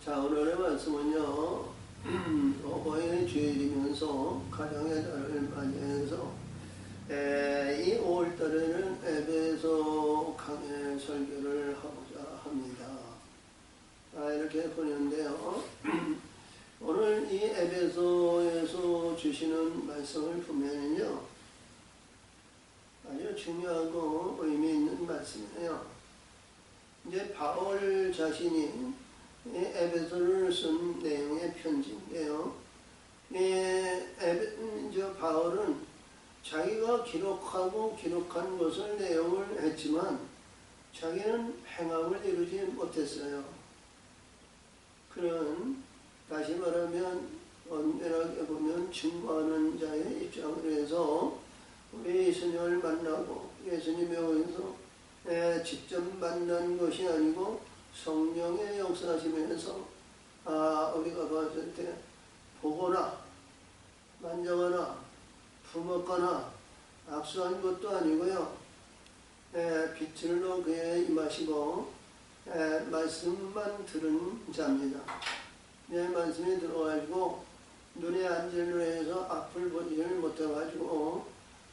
자, 오늘의 말씀은요, 어버이 주일이면서 가정의 달을 맞이해서 이 5월달에는 에베소 강해 설교를 하고자 합니다. 이렇게 보는데요, 오늘 이 에베소에서 주시는 말씀을 보면요, 아주 중요하고 의미 있는 말씀이에요. 이제 바울 자신이 에베소를 쓴 내용의 편지인데요. 바울은 자기가 기록한 것을 내용을 했지만 자기는 행함을 이루지 못했어요. 그는 다시 말하면 엄연하게 보면 증거하는 자의 입장을 해서 우리 예수님을 만나고 예수님에 의해서 직접 만난 것이 아니고 성령의 역사하시면서 우리가 봤을 때 보거나 만져거나 품었거나 악수한 것도 아니고요. 빛을로 그에 임하시고 말씀만 들은 자입니다. 내 말씀이 들어가지고 눈에 안전을 해서 앞을 보지를 못해가지고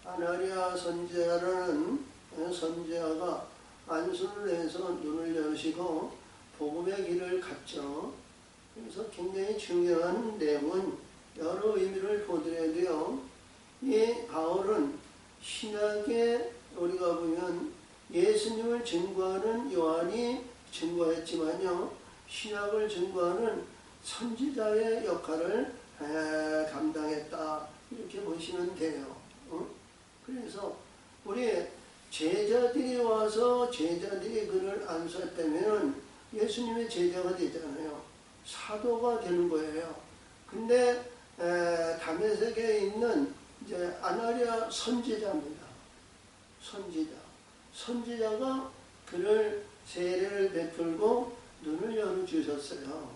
아나리아 선지자라는 선지자가 안수를 해서 눈을 여시고 복음의 길을 갔죠. 그래서 굉장히 중요한 내용은 여러 의미를 보더라도 돼요. 이 바울은 신약에 우리가 보면 예수님을 증거하는 요한이 증거했지만요, 신약을 증거하는 선지자의 역할을 감당했다, 이렇게 보시면 돼요. 그래서 우리 제자들이 와서 제자들이 그를 안수했다면 예수님의 제자가 되잖아요. 사도가 되는 거예요. 근데 다메섹에 있는 이제 아나리아 선지자입니다. 선지자가 그를 세례를 베풀고 눈을 열어주셨어요.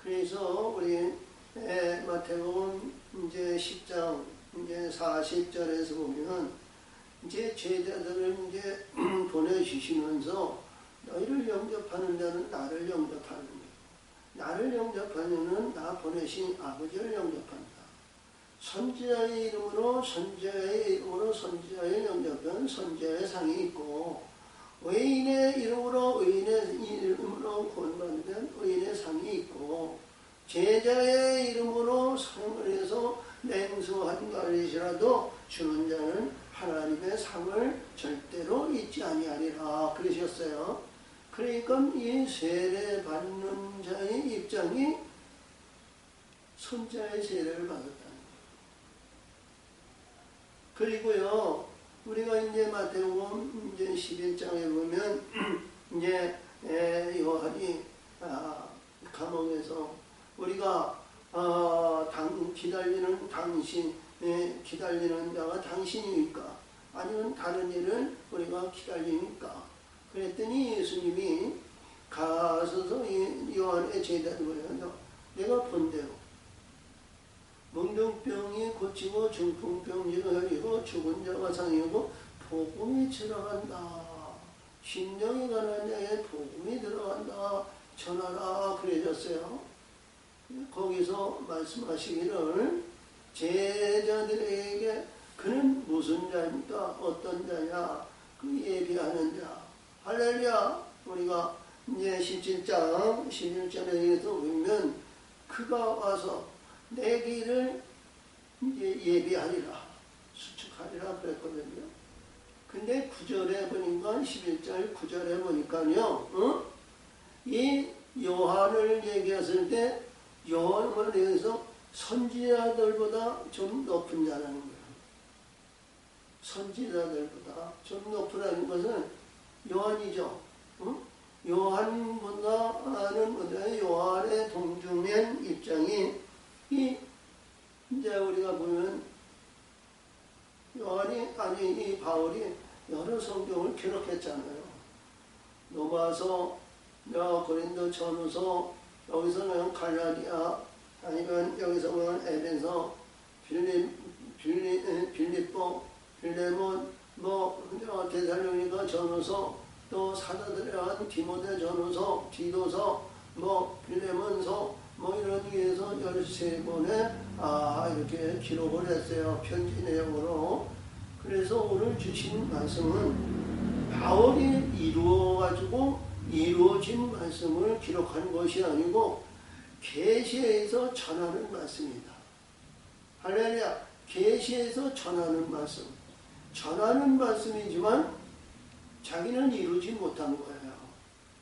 그래서 우리 마태복음 이제 10장 이제 40절에서 보면 이제 제자들을 이제 보내주시면서 너희를 영접하는 자는 나를 영접하는 거예요. 나를 영접하는 자는 나 보내신 아버지를 영접한다. 선지자의 이름으로 선지자의 영접은 선지자의 상이 있고, 의인의 이름으로 구원받으면 의인의 상이 있고, 제자의 이름으로 상을 해서 냉수한 것이라도 주는 자는 하나님의 상을 절대로 잊지 아니하리라 그러셨어요. 그러니까 이 세례 받는 자의 입장이 선자의 세례를 받았다는 거예요. 그리고요, 우리가 이제 마태복음 이제 11장에 보면 이제 요한이 감옥에서 우리가 기다리는 기다리는 자가 당신이니까 아니면 다른 일을 우리가 기다리니까 그랬더니 예수님이 가서서 요한의 제자들을 내가 본대로 멍병병이 고치고 중풍병이 흐리고 죽은 자가 상이고 복음이 들어간다. 심령이 가난한 자에 복음이 들어간다. 전하라 그러셨어요. 거기서 말씀하시기를 제자들에게 그는 무슨 자입니까? 어떤 자냐? 그 예비하는 자. 할렐루야! 우리가 이제 17장 11절에서 보면 그가 와서 내 길을 이제 예비하리라, 수축하리라 그랬거든요. 근데 9절에 보니까 11절 9절에 보니까요, 이 요한을 얘기했을 때 요한을 대해서 선지자들보다 좀 높은 자라는 거예요. 선지자들보다 좀 높으라는 것은 요한이죠. 요한보다는 요한의 동중한 입장이 이제 우리가 보면 이 바울이 여러 성경을 기록했잖아요. 로마서, 고린도 전후서, 여기서 보면 갈라디아, 아니면 여기서 보면 에베소, 빌립보, 빌레몬, 데살로니가 전후서, 또 사도들에 한 디모데 전후서, 디도서, 빌레몬서 뭐 이런 위에서 13번에 이렇게 기록을 했어요. 편지 내용으로. 그래서 오늘 주신 말씀은 바울이 이루어진 말씀을 기록한 것이 아니고 계시에서 전하는 말씀이다. 할렐루야. 계시에서 전하는 말씀. 전하는 말씀이지만 자기는 이루지 못한 거예요.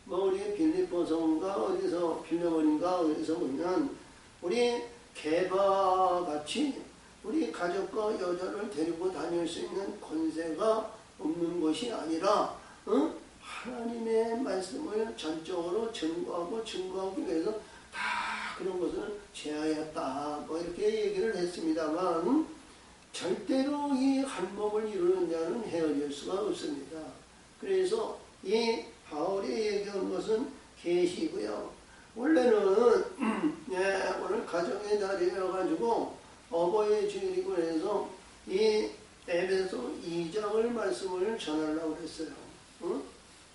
뭐 우리 빌립보서인가 어디서 빌레몬인가 어디서 보면 우리 개바 같이 우리 가족과 여자를 데리고 다닐 수 있는 권세가 없는 것이 아니라 하나님의 말씀을 전적으로 증거하기 위해서 다 그런 것을 제하였다. 뭐 이렇게 얘기를 했습니다만 절대로 이 한 몸을 이루는 자는 헤어질 수가 없습니다. 그래서 이 바울이 얘기한 것은 계시고요. 원래는 오늘 가정의 날이어가지고 어버이 주일이고 해서 이 에베소 2장을 말씀을 전하려고 했어요.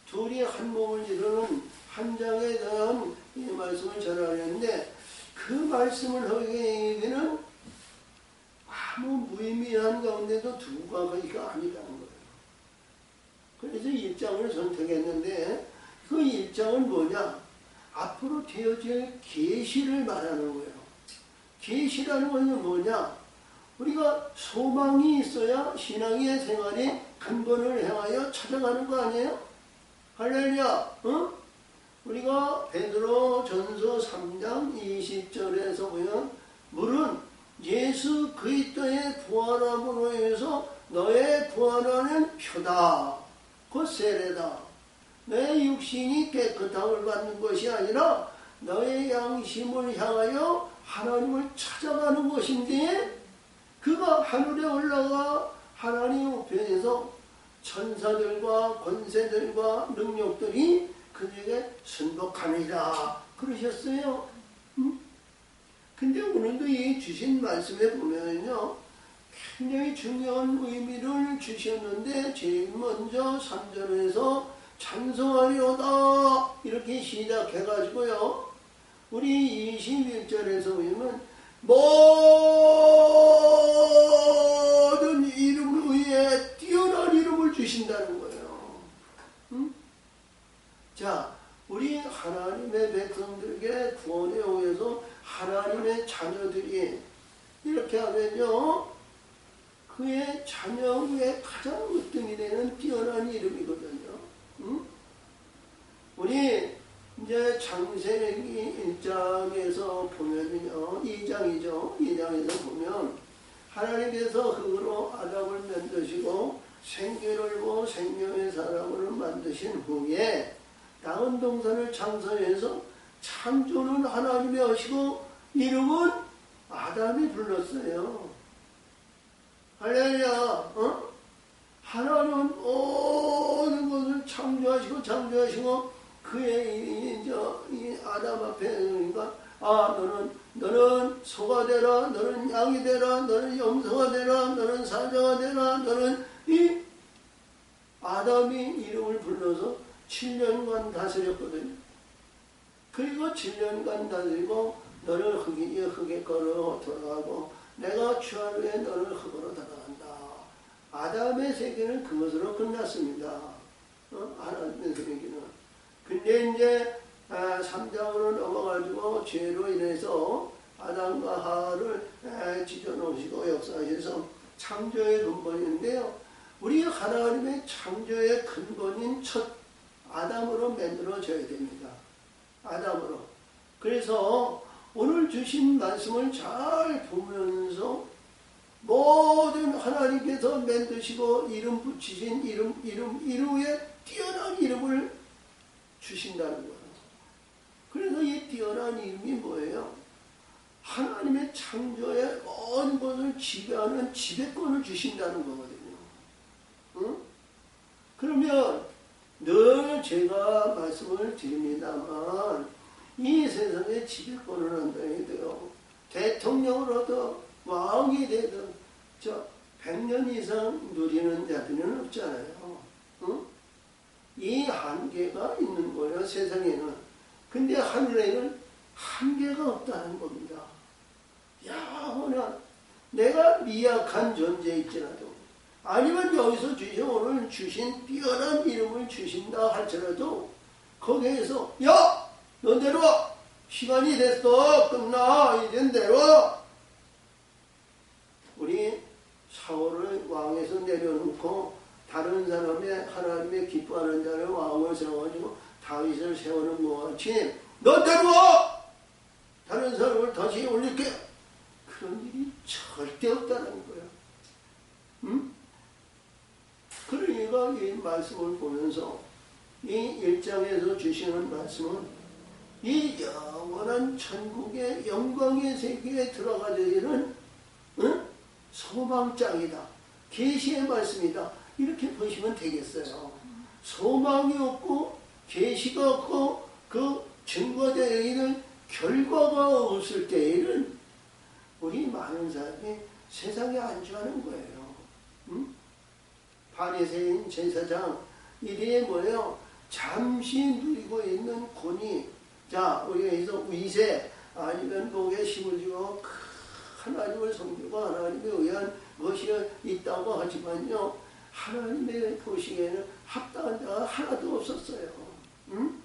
둘이 한 몸을 이루는 한 장에 대한 이 말씀을 전하려는데 그 말씀을 하기에는 아무 무의미한 가운데도 두 가지가 아니라는 거예요. 그래서 1장을 선택했는데 그 1장은 뭐냐? 앞으로 되어질 계시를 말하는 거예요. 계시라는 것은 뭐냐? 우리가 소망이 있어야 신앙의 생활이 근본을 향하여 찾아가는 거 아니에요? 할렐루야! 우리가 베드로 전서 3장 20절에서 보면 물은 예수 그리스도의 부활함으로 해서 너의 부활하는 표다. 곧 세례다. 내 육신이 깨끗함을 받는 것이 아니라 너의 양심을 향하여 하나님을 찾아가는 것인데 그가 하늘에 올라가 하나님 우편에서 천사들과 권세들과 능력들이 그에게 순복하느니라 그러셨어요. 근데 오늘도 이 주신 말씀에 보면요 굉장히 중요한 의미를 주셨는데 제일 먼저 3절에서 찬송하리로다 이렇게 시작해가지고요 우리 21절에서 보면 모든 이름 위에 뛰어난 이름을 주신다는 거예요. 자, 우리 하나님의 백성들에게 구원에 의해서 하나님의 자녀들이 이렇게 하면요 그의 자녀 위에 가장 으뜸이 되는 뛰어난 이름이거든요. 우리 이제 창세기 1장에서 보면요 2장이죠. 2장에서 보면 하나님께서 흙으로 아담을 만드시고 생기를 생명의 사람을 만드신 후에 나온 동산을 창조해서 창조는 하나님이 하시고 이름은 아담이 불렀어요. 할렐루야. 하나님은 모든 것을 창조하시고 그의 이 아담 앞에 그러니까 너는 소가 되라, 너는 양이 되라, 너는 염소가 되라, 너는 사자가 되라, 너는 이 아담이 이름을 불러서 7년간 다스렸거든요. 그리고 7년간 다스리고 너를 흙에 걸어 돌아가고 내가 취한 후에 너를 흙으로 돌아간다. 아담의 세계는 그것으로 끝났습니다. 하나님의 세계는. 근데 이제 3장으로 넘어가지고 죄로 인해서 아담과 하와를 지져놓으시고 역사하셔서 창조의 근본인데요. 우리 하나님의 창조의 근본인 첫 아담으로 만들어져야 됩니다. 아담으로. 그래서 오늘 주신 말씀을 잘 보면서 모든 하나님께서 만드시고 이름 붙이신 이름에 뛰어난 이름을 주신다는 거예요. 그래서 이 뛰어난 이름이 뭐예요? 하나님의 창조의 모든 것을 지배하는 지배권을 주신다는 거거든요. 응? 그러면 늘 제가 말씀을 드립니다만 이 세상에 지배권을 한다고 해도요. 대통령으로도 왕이 되든 100년 이상 누리는 자들은 없잖아요. 응? 이 한계가 있는 거예요. 세상에는. 근데 하늘에는 한계가 없다는 겁니다. 야, 오늘 내가 미약한 존재일지라도 아니면 여기서 오늘 주신 뛰어난 이름을 주신다 할지라도 거기에서 야! 넌 내려와! 시간이 됐어! 끝나! 이젠 내려와! 우리 사울을 왕에서 내려놓고 다른 사람의 하나님의 기뻐하는 자를 왕을 세워가지고 다윗을 세우는 것 같이 넌 내려와! 다른 사람을 다시 올릴게! 그런 일이 절대 없다는 거예요. 응? 그러니까 이 말씀을 보면서 이 1장에서 주시는 말씀은 이 영원한 천국의 영광의 세계에 들어가야 되는 소망장이다. 계시의 말씀이다. 이렇게 보시면 되겠어요. 소망이 없고 계시가 없고 그 증거되어 있는 결과가 없을 때에는 우리 많은 사람이 세상에 안주하는 거예요. 응? 바리새인 제사장 이게 뭐예요? 잠시 누리고 있는 권위. 자, 우리가 여기서 위세 아니면 목에 힘을 주고 하나님을 섬기고 하나님에 의한 것이 있다고 하지만요, 하나님의 보시기에는 합당한 자가 하나도 없었어요. 응?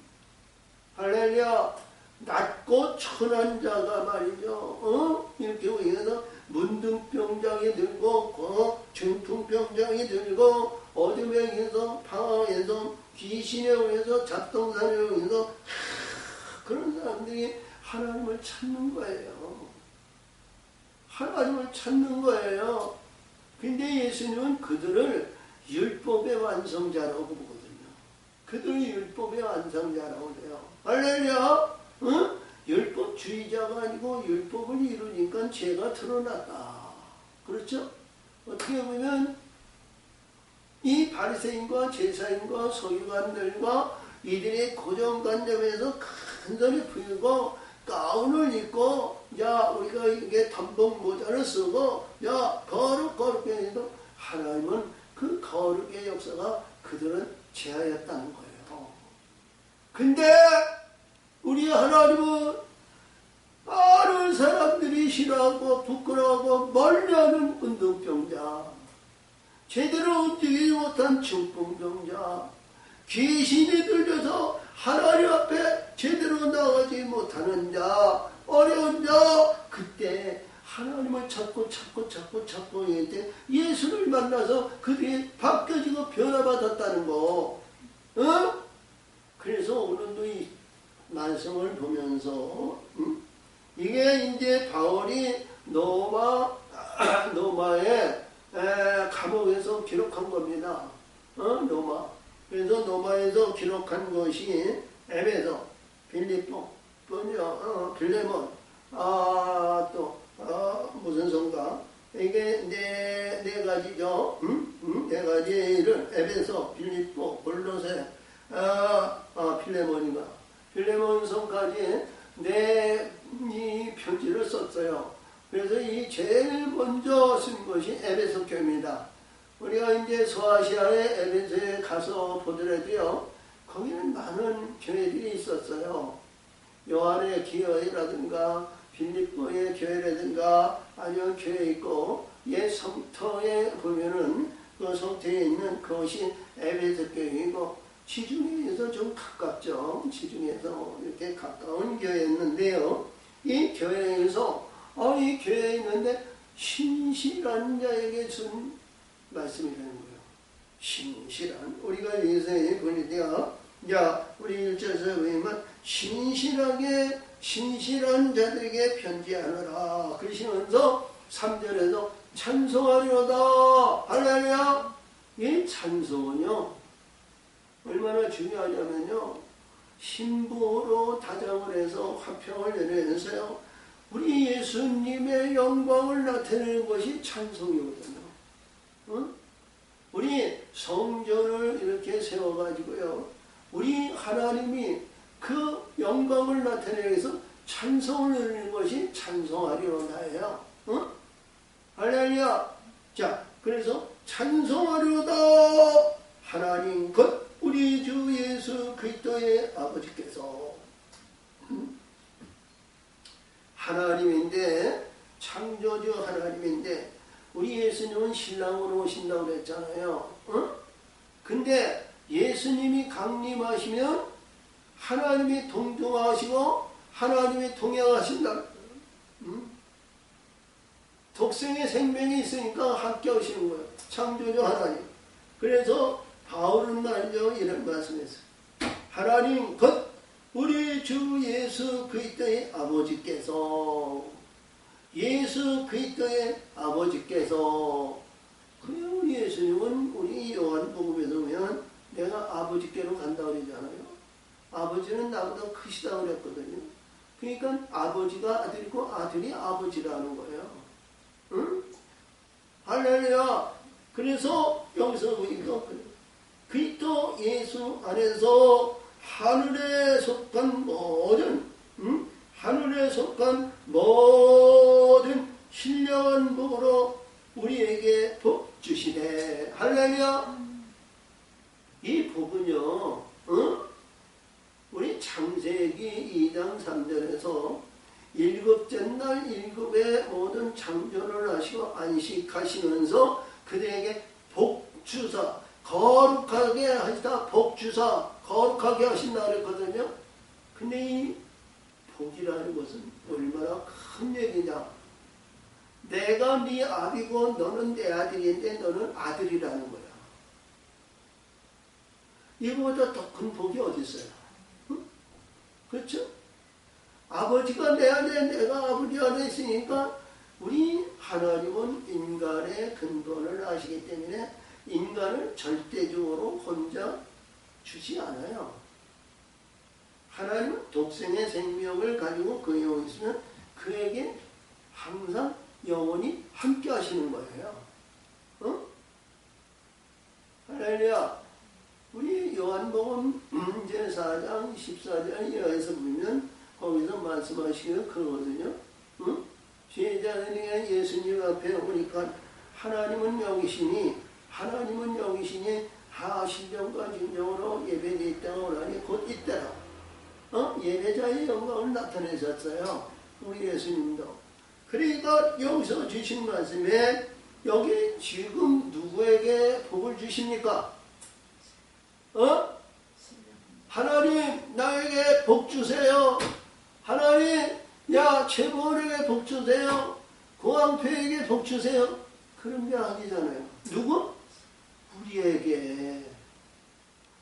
할렐루야. 낮고 천한 자가 말이죠. 이렇게 의해서 문둥병장이 들고 중풍병장이 들고 어둠에 의해서 방황에서 귀신에 의해서 잡동산에 의해서 그런 사람들이 하나님을 찾는 거예요. 하나님을 찾는 거예요. 근데 예수님은 그들을 율법의 완성자라고 보거든요. 그들이 율법의 완성자라고 그래요. 할렐루야. 응? 율법주의자가 아니고 율법을 이루니까 죄가 드러났다. 그렇죠? 어떻게 보면 이 바리새인과 제사인과 서기관들과 이들의 고정관념에서 큰 소리 부리고 가운을 입고 야 우리가 이게 단복 모자를 쓰고 야 거룩게 해도 하나님은 그 거룩의 역사가 그들은 제하였다는 거예요. 근데 우리 하나님은 많은 사람들이 싫어하고 부끄러워하고 멀리하는 운동병자, 제대로 움직이지 못한 중풍병자, 귀신이 들려서 하나님 앞에 제대로 나가지 못하는 자, 어려운 자, 그때 하나님을 찾고 이때 예수를 만나서 그들이 바뀌어지고 변화받았다는 거. 그래서 오늘도 이 말씀을 보면서 이게 이제 바울이 노마의 감옥에서 기록한 겁니다. 노마. 그래서 노마에서 기록한 것이 에베소, 빌립보, 빌레몬, 무슨 성가? 이게 네 가지죠. 네 가지를 에베소, 빌립보, 골로새, 필레몬인가? 필레몬 성까지 이 편지를 썼어요. 그래서 이 제일 먼저 쓴 것이 에베소 교회입니다. 우리가 이제 소아시아의 에베소에 가서 보더라도요, 거기는 많은 교회들이 있었어요. 요한의 교회라든가 빌립보의 교회라든가 아니면 교회 있고 옛 성터에 보면은 그 성터에 있는 그것이 에베소 교회이고 지중해에서 좀 가깝죠. 지중해에서 이렇게 가까운 교회였는데요. 이 교회에서 이 교회에 있는데 신실한 자에게 준 말씀이라는 거예요. 신실한. 우리가 여기서 보니까 우리 1절에서 보면 신실한 자들에게 편지하노라 그러시면서 3절에서 찬송하리로다. 할렐루야. 이 찬송은요 얼마나 중요하냐면요, 신부로 다정을 해서 화평을 내려서요 우리 예수님의 영광을 나타내는 것이 찬송이거든요. 우리 성전을 이렇게 세워가지고요, 우리 하나님이 그 영광을 나타내기 위해서 찬송을 내리는 것이 찬송하리로다예요. 할렐루야. 자, 그래서 찬송하리로다. 하나님 곧 우리 주 예수 그리스도의 아버지께서 하나님인데, 창조주 하나님인데, 우리 예수님은 신랑으로 오신다고 그랬잖아요. 근데 예수님이 강림하시면 하나님이 동정하시고 하나님이 동행하신다. 독생의 생명이 있으니까 함께 하시는 거예요. 창조주 하나님. 그래서 바울은 말이죠. 이런 말씀했어요. 하나님 곧 우리 주 예수 그리스도의 아버지께서, 예수 그리스도의 아버지께서, 그래 우리 예수님은 우리 요한복음에서 보면 내가 아버지께로 간다고 그러잖아요. 아버지는 나보다 크시다고 그랬거든요. 그러니까 아버지가 아들이고 아들이 아버지라는 거예요. 응? 할렐루야. 그래서 여기서 보니까 그리스도 예수 안에서 하늘에 속한 모든, 하늘에 속한 모든 신령한 복으로 우리에게 복 주시네. 할렐루야. 이 복은요, 우리 창세기 2장 3절에서 일곱째 날 일곱의 모든 창조를 하시고 안식하시면서 그들에게 복주사, 거룩하게 하시다 복주사, 거룩하게 하신다 그랬거든요. 근데 이 복이라는 것은 얼마나 큰 얘기냐. 내가 네 아비고 너는 내 아들인데 너는 아들이라는 거야. 이거보다 더 큰 복이 어디 있어요? 응? 그렇죠? 아버지가 내 안에 내가 아버지 안에 있으니까 우리 하나님은 인간의 근본을 아시기 때문에 인간을 절대적으로 혼자 주지 않아요. 하나님은 독생의 생명을 가지고 그 영이 있으면 그에게 항상 영원히 함께 하시는 거예요. 할렐루야. 우리 요한복음 이제 4장 14절 이하에서 보면 거기서 말씀하시기를 그러거든요. 제자들이 예수님 앞에 오니까 하나님은 영이시니 하신령과 진정으로 예배되어 있다고 하니 곧 있더라. 예배자의 영광을 나타내셨어요. 우리 예수님도. 그러니까 여기서 주신 말씀에 여기 지금 누구에게 복을 주십니까? 하나님 나에게 복 주세요. 하나님 야 최고원에게 복 주세요. 고왕표에게 복 주세요. 그런 게 아니잖아요. 누구?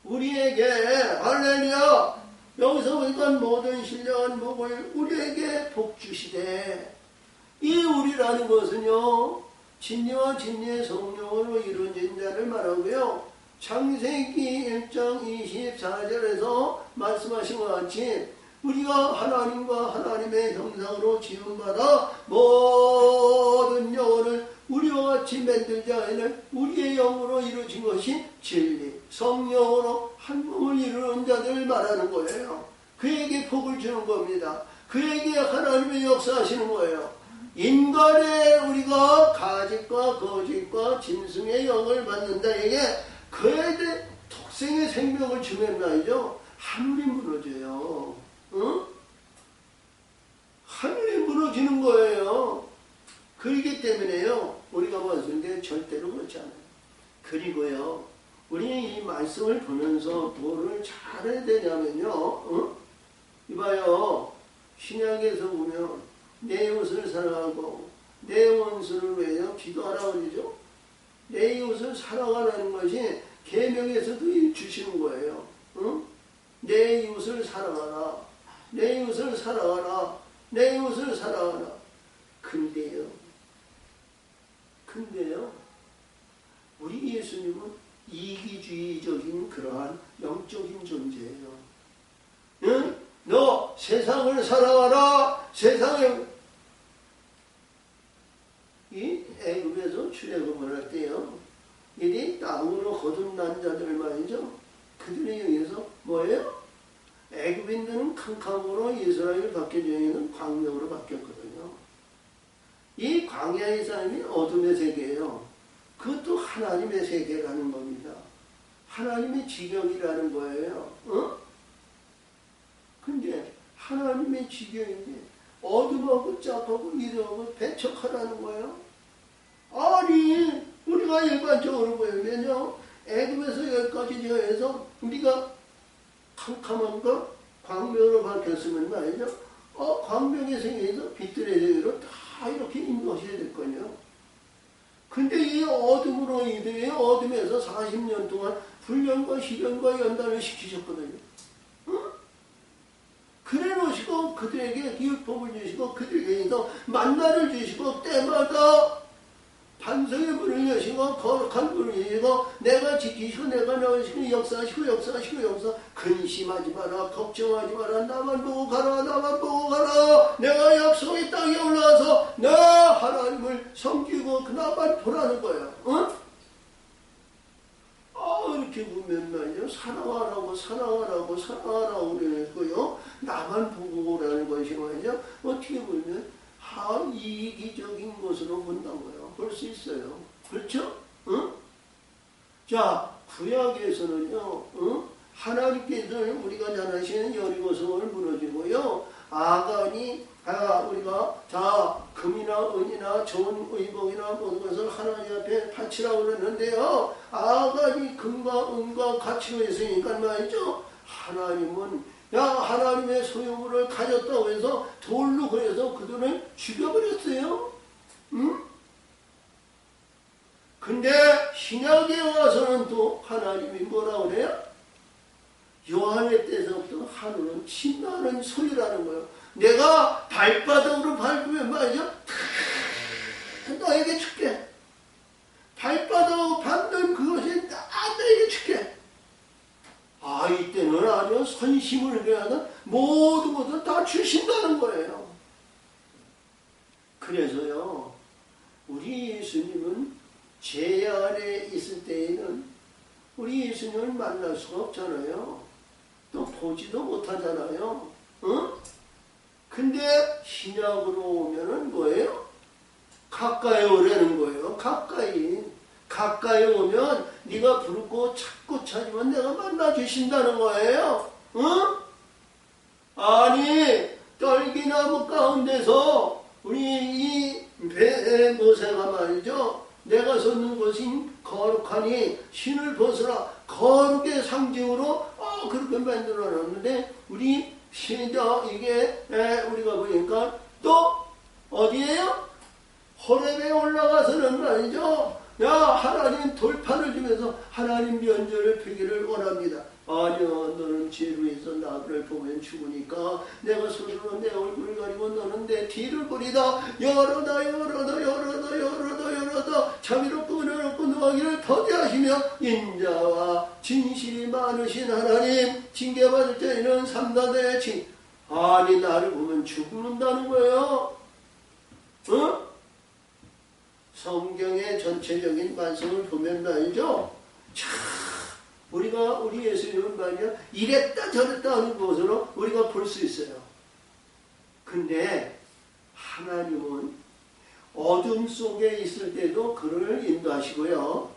우리에게 할렐루야. 여기서 보니까 모든 신령한 복을 우리에게 복 주시되, 이 우리라는 것은요 진리와 진리의 성령으로 이루어진 자를 말하고요. 창세기 1장 24절에서 말씀하신 것 같이 우리가 하나님과 하나님의 형상으로 지음받아 모든 영혼을 우리와 같이 만들자 하는 우리의 영으로 이루어진 것이 진리, 성령으로 한 몸을 이루는 자들을 말하는 거예요. 그에게 복을 주는 겁니다. 그에게 하나님의 역사하시는 거예요. 인간의 우리가 가짓과 거짓과 짐승의 영을 받는다. 이게 그에게 독생의 생명을 주면 말이죠. 하늘이 무너져요. 하늘이 무너지는 거예요. 그렇기 때문에요. 우리가 봤을 때 절대로 그렇지 않아요. 그리고요. 우리 이 말씀을 보면서 뭐를 잘해야 되냐면요. 이봐요. 신약에서 보면 내 이웃을 사랑하고 내 원수를 왜요? 기도하라고 그러죠. 내 이웃을 사랑하라는 것이 계명에서도 주시는 거예요. 내 이웃을 사랑하라. 내 이웃을 사랑하라. 내 이웃을 사랑하라. 근데요. 우리 예수님은 이기주의적인 그러한 영적인 존재예요. 응? 너 세상을 사랑하라. 세상에 이 애굽에서 출애굽을 할 때요. 이 땅으로 거듭난 자들 말이죠. 그들에 의해서 뭐예요? 애굽인들은 캄캄으로 이스라엘 바뀌어지는 광명으로 바뀌었거든요. 이 광야의 삶이 어둠의 세계예요. 그것도 하나님의 세계라는 겁니다. 하나님의 지경이라는 거예요. 근데 하나님의 지경인데 어둠하고 짝하고 이러고 배척하라는 거예요. 아니 우리가 일반적으로 보면요 애굽에서 여기까지 지어서 우리가 캄캄한 거 광명으로 밝혔으면 말이죠. 광명의 세계에서 빛들의 세계로 다 이렇게 인도하셔야 될 거예요. 근데 이 어둠으로 이들이 어둠에서 40년 동안 훈련과 시련과 연단을 시키셨거든요. 그래 놓으시고 그들에게 율법을 주시고 그들에게 만나를 주시고 때마다 반석의 문을 여시고 거룩한 문을 여시고 내가 지키시고 내가 나오시고 역사하시고 근심하지 마라 걱정하지 마라 나만 보고 가라 나만 보고 가라 내가 약속의 땅에 올라와서 나 하나님을 섬기고 나만 보라는 거예요. 이렇게 보면 말이죠. 사랑하라고 그러고요. 나만 보고 오라는 것이 말이죠. 어떻게 보면 이기적인 것으로 본다고요. 볼 수 있어요. 그렇죠? 자, 구약에서는요. 하나님께서 우리가 잘 아시는 여리고성을 무너지고요. 아간이 우리가 금이나 은이나 좋은 의복이나 모든 것을 하나님 앞에 바치라고 그러는데요. 아간이 금과 은과 가치가 있으니까 말이죠. 하나님은 하나님의 소유물을 가졌다고 해서 돌로 그래서 그들을 죽여버렸어요. 근데 신약에 와서는 또 하나님이 뭐라고 그래요? 요한의 때서부터 하늘은 신나는 소리라는 거예요. 내가 발바닥으로 밟으면 말이죠. 너에게 줄게. 발바닥으로 밟는 그것이 너에게 줄게. 이때는 아주 선심을 위하여 모든 것을 다 주신다는 거예요. 그래서요. 우리 예수님은 죄 안에 있을 때에는 우리 예수님을 만날 수가 없잖아요. 또 보지도 못하잖아요. 근데 신약으로 오면은 뭐예요? 가까이 오라는 거예요. 가까이 오면 네가 부르고 찾으면 내가 만나 주신다는 거예요. 아니 떨기나무 가운데서 우리 이 모세가 말이죠. 내가 섰는 곳인 거룩하니 신을 벗으라. 거룩의 상징으로 그렇게 만들어놨는데 우리 신자 이게 우리가 보니까 또 어디에요? 호렙에 올라가서는 말이죠. 하나님 돌판을 주면서 하나님 면전을 펴기를 원합니다. 아니요 너는 죄로 해서 나를 보면 죽으니까 내가 스스로 내 얼굴을 가리고 너는 내 뒤를 보리다. 열어다 자비롭고 은혜롭고 노하기를 더디하시며 인자와 진실이 많으신 하나님 징계받을 때에는 삼가대의 징. 아니 나를 보면 죽는다는 거예요. 성경의 전체적인 말씀을 보면 말이죠. 우리가 우리 예수님은 말이야 이랬다 저랬다 하는 것으로 우리가 볼 수 있어요. 근데 하나님은 어둠 속에 있을 때도 그를 인도하시고요.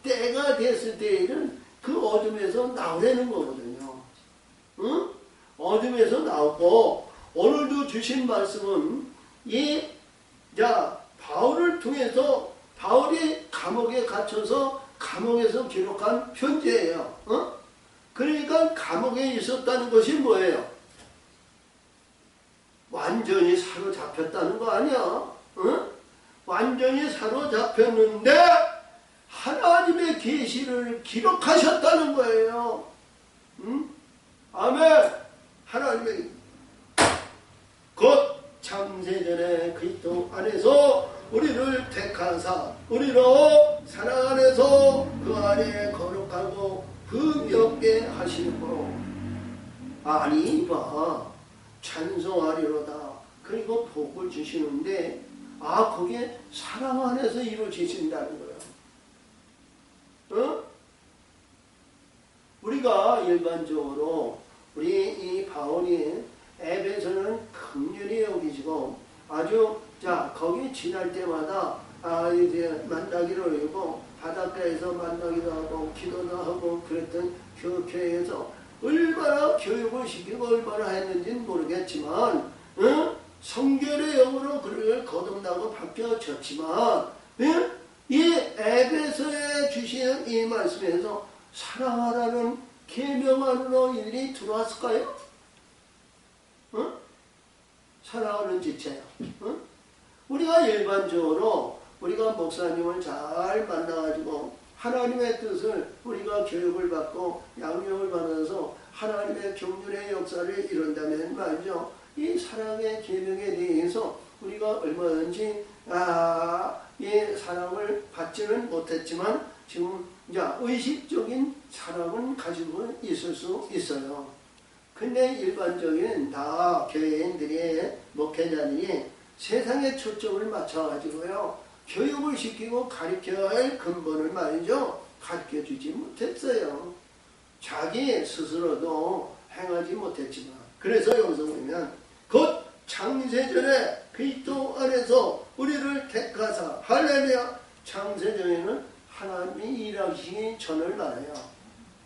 때가 됐을 때에는 그 어둠에서 나오라는 거거든요. 어둠에서 나오고 오늘도 주신 말씀은 바울을 통해서 바울이 감옥에 갇혀서 감옥에서 기록한 편지예요. 그러니까 감옥에 있었다는 것이 뭐예요? 완전히 사로잡혔다는 거 아니야? 완전히 사로잡혔는데 하나님의 계시를 기록하셨다는 거예요. 아멘. 하나님의 곧 창세전에 그리스도 안에서 우리를 택하사 우리로 사랑 안에서 그 안에 거룩하고 흠없게 하시고 아니 봐 찬송하리로다. 그리고 복을 주시는데 거기에 사랑 안에서 이루어지신다는 거예요. 우리가 일반적으로 우리 이 바울이 에베소는 긍휼히 여기시고 아주 거기 지날 때마다 이제 만나기로 하고 바닷가에서 만나기도 하고 기도도 하고 그랬던 그 교회에서 얼마나 교육을 시키고 얼마나 했는지는 모르겠지만 성결의 영으로 그를 거듭나고 바뀌어졌지만, 예? 이 에베소에 주신 이 말씀에서 사랑하라는 계명 안으로 이들이 들어왔을까요? 어? 사랑하는 지체요. 어? 우리가 일반적으로 우리가 목사님을 잘 만나가지고 하나님의 뜻을 우리가 교육을 받고 양육을 받아서 하나님의 경륜의 역사를 이룬다면 말이죠. 이 사랑의 계명에 대해서 우리가 얼마든지 이 사랑을 받지는 못했지만 지금 이제 의식적인 사랑은 가지고 있을 수 있어요. 근데 일반적인 다 교회인들이 목회자들이 세상에 초점을 맞춰가지고요 교육을 시키고 가르쳐야 할 근본을 말이죠 가르쳐주지 못했어요. 자기 스스로도 행하지 못했지만 그래서 여기서 보면 곧 창세전에 그리스도 안에서 우리를 택하사 할렐루야. 창세전에는 하나님이 일하시기 전을 말해요.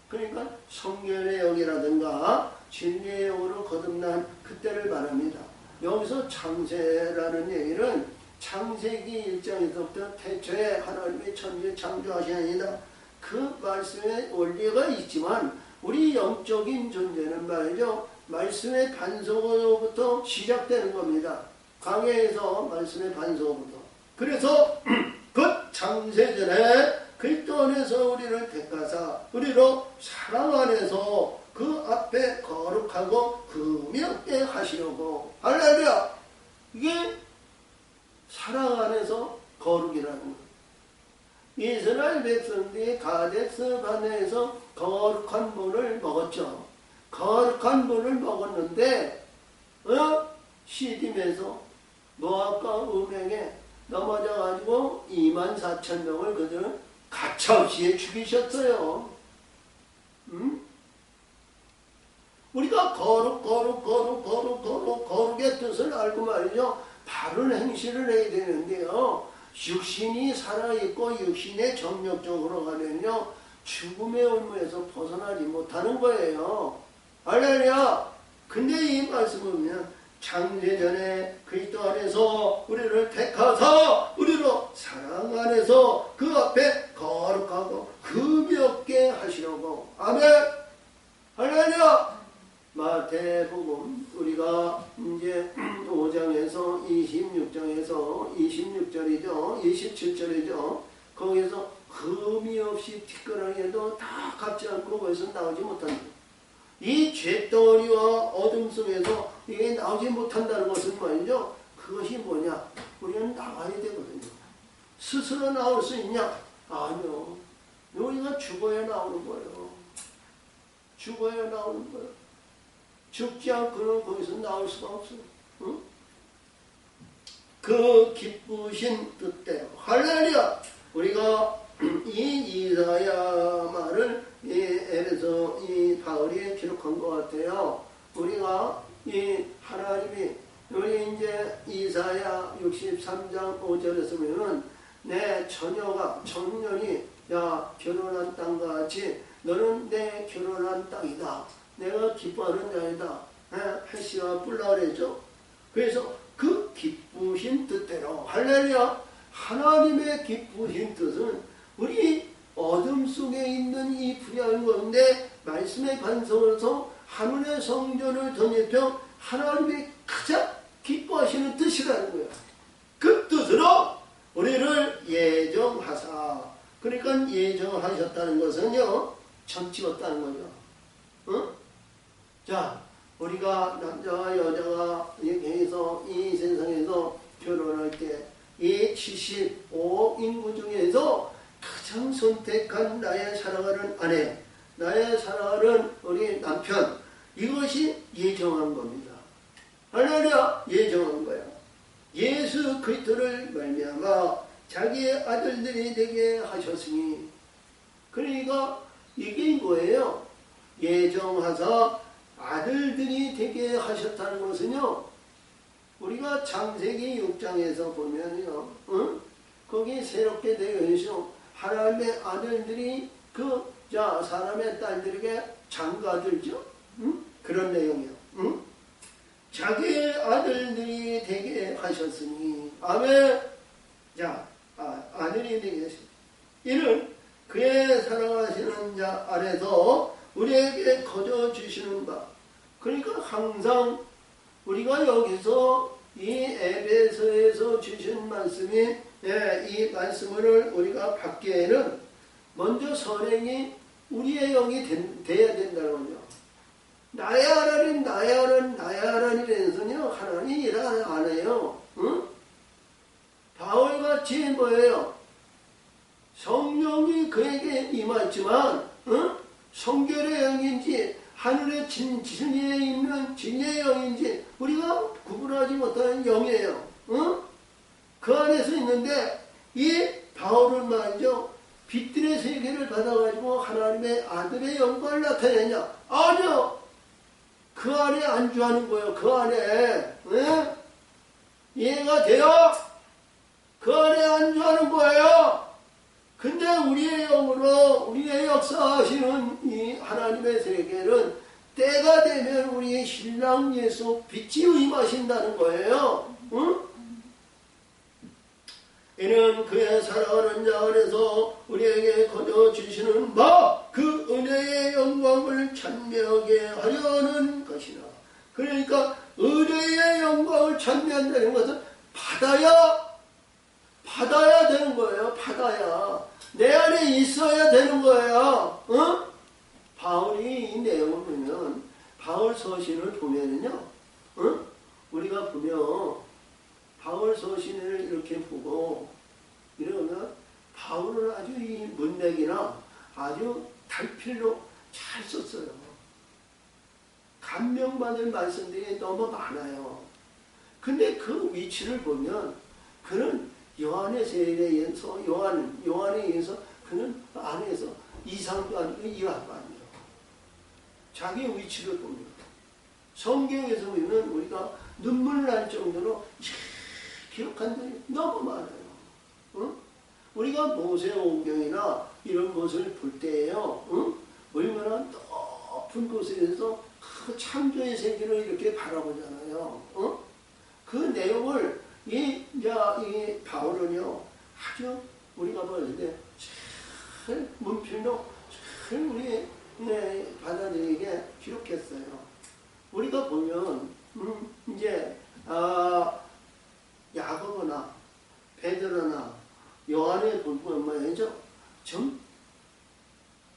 그러니까 성결의 영이라든가 진리의 영으로 거듭난 그때를 말합니다. 여기서 창세라는 얘기는 창세기 1장에서부터 태초에 하나님이 천지 창조하시나이다. 그 말씀의 원리가 있지만 우리 영적인 존재는 말이죠. 말씀의 반석으로부터 시작되는 겁니다. 광야에서 말씀의 반석으로부터. 그래서 그 창세전에 그리스도 안에서 우리를 택하사 우리로 사랑 안에서 그 앞에 거룩하고 금욕게 하시려고. 할렐루야. 이게 사랑 안에서 거룩이라는 거예요. 이스라엘 백성들이 가데스 바네에서 거룩한 물을 먹었죠. 거룩한 물을 먹었는데 시딤에서 모압과 음행에 넘어져가지고 24,000명을 그들은 가차없이 죽이셨어요. 우리가 거룩의 뜻을 알고 말이죠. 바른 행실을 해야 되는데요. 육신이 살아있고 육신의 정력적으로 가면요. 죽음의 올무에서 벗어나지 못하는 거예요. 할렐루야. 근데 이 말씀을 보면 창세전에 그리스도 안에서 우리를 택하사 우리로 사랑 안에서 그 앞에 거룩하고 금욕게 하시려고. 아멘. 할렐루야. 마태복음 우리가 이제 5장에서 26장에서 26절이죠. 27절이죠. 거기서 흠이 없이 티끌하게도 다 갚지 않고 거기서 나오지 못한다. 이 죄덩어리와 어둠 속에서 이게 나오지 못한다는 것은 말이죠. 그것이 뭐냐? 우리는 나와야 되거든요. 스스로 나올 수 있냐? 아니요. 우리가 죽어야 나오는 거예요. 죽어야 나오는 거예요. 죽지 않고는 거기서 나올 수가 없어요. 응? 그 기쁘신 뜻대로 할렐루야. 우리가 이 이사야 말을 에베소 이 바울이 기록한 것 같아요. 우리가 이 하나님이 우리 이제 이사야 63장 5절에서 보면은 내 처녀가 청년이 야 결혼한 땅과 같이 너는 내 결혼한 땅이다. 내가 기뻐하는 자이다. 헬시와 뿔라 그랬죠. 그래서 그 기쁘신 뜻대로 할렐루야. 하나님의 기쁘신 뜻은 우리 어둠 속에 있는 이 불의한 가운데 말씀의 반성으로서 하늘의 성전을 덧입혀 하나님이 가장 기뻐하시는 뜻이라는 거예요. 그 뜻으로 우리를 예정하사. 그러니까 예정하셨다는 것은요 전 찍었다는 거죠. 어? 자, 우리가 남자와 여자가 해서 이 세상에서 결혼할 때 이 75억 인구 중에서 가장 선택한 나의 사랑하는 아내, 나의 사랑하는 우리 남편, 이것이 예정한 겁니다. 할렐루야. 예정한 거야. 예수 그리스도를 말미암아 자기의 아들들이 되게 하셨으니. 그러니까 이게 뭐예요? 예정하사 아들들이 되게 하셨다는 것은요, 우리가 창세기 6장에서 보면요, 거기 새롭게 되어 있어. 하나님의 아들들이 사람의 딸들에게 장가들죠? 그런 내용이요. 자기 아들들이 되게 하셨으니 아멘. 자, 아들이 되게 하셨으니 이는 그의 사랑하시는 자 안에서 우리에게 거저 주시는 바. 그러니까 항상 우리가 여기서 이 에베소에서 주신 말씀이 이 말씀을 우리가 받기에는 먼저 선행이 우리의 영이 돼야 된다는 거죠. 나의 하나님, 나의 하나님, 나의 하나님에서는요, 하나님이 일 안 해요. 응? 바울같이 뭐예요? 성령이 그에게 임했지만, 응? 성결의 영인지, 하늘의 진리에 있는 진리의 영인지, 우리가 구분하지 못하는 영이에요. 응? 그 안에서 있는데, 이 바울은 말이죠, 빛들의 세계를 받아가지고 하나님의 아들의 영광을 나타내냐? 아니요! 그 안에 안주하는 거예요. 그 안에. 네? 이해가 돼요? 그 안에 안주하는 거예요. 근데 우리의 영으로 우리의 역사하시는 이 하나님의 세계는 때가 되면 우리의 신랑 예수 빛이 임하신다는 거예요. 응? 이는 그의 사랑하는 자 안에서 우리에게 거저 주시는 바 그 은혜의 영광을 찬미하게 하려는 것이라. 그러니까 은혜의 영광을 찬미한다는 것은 받아야 되는 거예요. 받아야. 내 안에 있어야 되는 거예요. 어? 바울이 이 내용을 보면 바울 서신을 보면은요. 우리가 보면 바울 서신을 이렇게 보고 이러면 바울은 아주 이 문맥이나 아주 달필로 잘 썼어요. 감명받을 말씀들이 너무 많아요. 근데 그 위치를 보면 그는 요한의 세례에 의해서 요한에 의해서 그는 안에서 이상도 아니고 이하도 아니에요. 자기 위치를 봅니다. 성경에서 보면 우리가 눈물 날 정도로 기록한 적이 너무 많아요. 응? 우리가 모세오경이나 이런 것을 볼 때에요. 응? 얼마나 높은 곳에서 그 창조의 세계를 이렇게 바라보잖아요. 응? 그 내용을 이 바울은요 아주 우리가 볼 때 잘 문필로 잘 우리 받아들이게 기록했어요. 우리가 보면 이제 야고보나 베드로나 요한의 보면 말이죠. 좀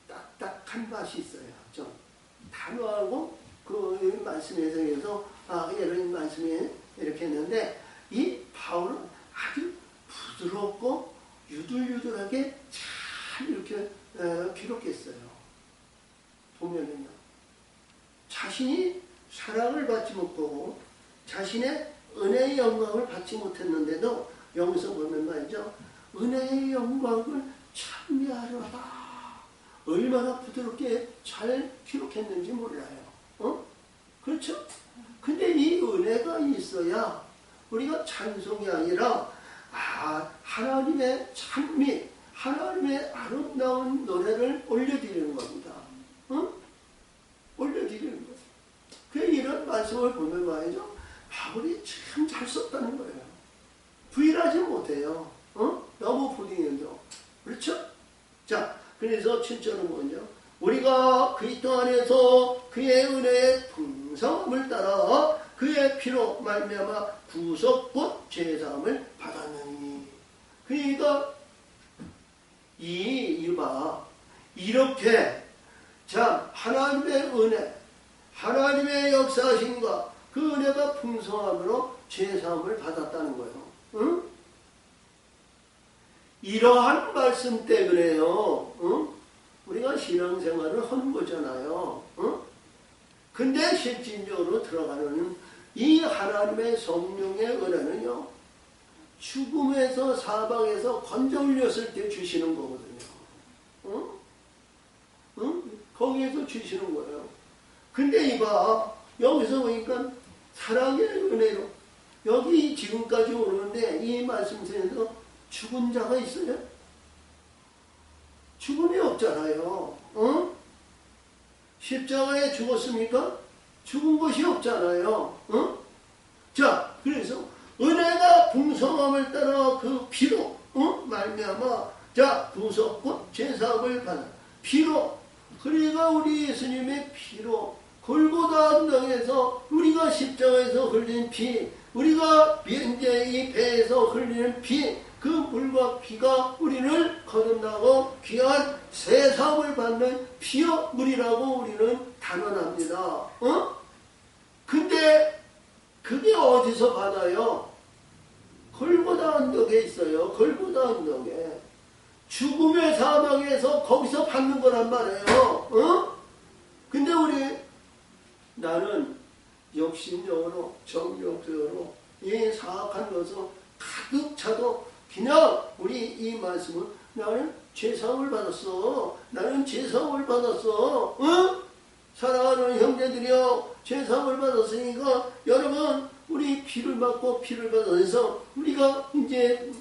딱딱한 맛이 있어요. 좀 단호하고 그 말씀에서 해서 이런 말씀이 이렇게 했는데 이 바울은 아주 부드럽고 유들유들하게 잘 이렇게 기록했어요. 보면은요. 자신이 사랑을 받지 못하고 자신의 은혜의 영광을 받지 못했는데도 여기서 보면 말이죠. 은혜의 영광을 찬미하려다. 얼마나 부드럽게 잘 기록했는지 몰라요. 그렇죠? 근데 이 은혜가 있어야 우리가 찬송이 아니라 하나님의 찬미, 하나님의 아름다운 노래를 올려드리는 겁니다. 올려드리는 거예요. 그 이런 말씀을 보면 말이죠. 바울이 참 잘 썼다는 거예요. 부인하지 못해요. 너무 부인해요. 그렇죠? 자, 그래서 7절은 뭐죠? 우리가 그리스도 안에서 그의 은혜의 풍성함을 따라 그의 피로 말미암아 구속 곧 죄사함을 받았느니. 그러니까 이렇게 자 하나님의 은혜, 하나님의 역사하심과 그 은혜가 풍성함으로 죄사함을 받았다는 거예요. 응? 이러한 말씀 때문에요. 우리가 신앙생활을 하는 거잖아요. 근데 실질적으로 들어가는 이 하나님의 성령의 은혜는요. 죽음에서 사방에서 건져 올렸을 때 주시는 거거든요. 거기에서 주시는 거예요. 근데 이봐 여기서 보니까 사랑의 은혜로 여기 지금까지 오는데 이 말씀 속에서 죽은 자가 있어요? 죽음이 없잖아요. 십자가에 죽었습니까? 죽은 것이 없잖아요. 자, 그래서 은혜가 풍성함을 따라 그 피로 말미암아 자 구속과 제사함을 받아 피로 그러니까 우리 예수님의 피로 골고다 언덕에서 우리가 십자가에서 흘린 피 우리가 이제 이 배에서 흘리는 피 그 물과 피가 우리를 거듭나고 귀한 새 사함을 받는 피여 물이라고 우리는 단언합니다. 근데 그게 어디서 받아요? 골고다 언덕에 있어요. 골고다 언덕에. 죽음의 사망에서 거기서 받는 거란 말이에요. 근데 나는 욕심적으로 정욕적으로 이 사악한 것을 가득 차도 그냥 우리 이 말씀은 나는 죄사함을 받았어. 나는 죄사함을 받았어. 사랑하는 형제들이여 죄사함을 받았으니까 여러분 우리 피를 받고 피를 받아서 우리가 이제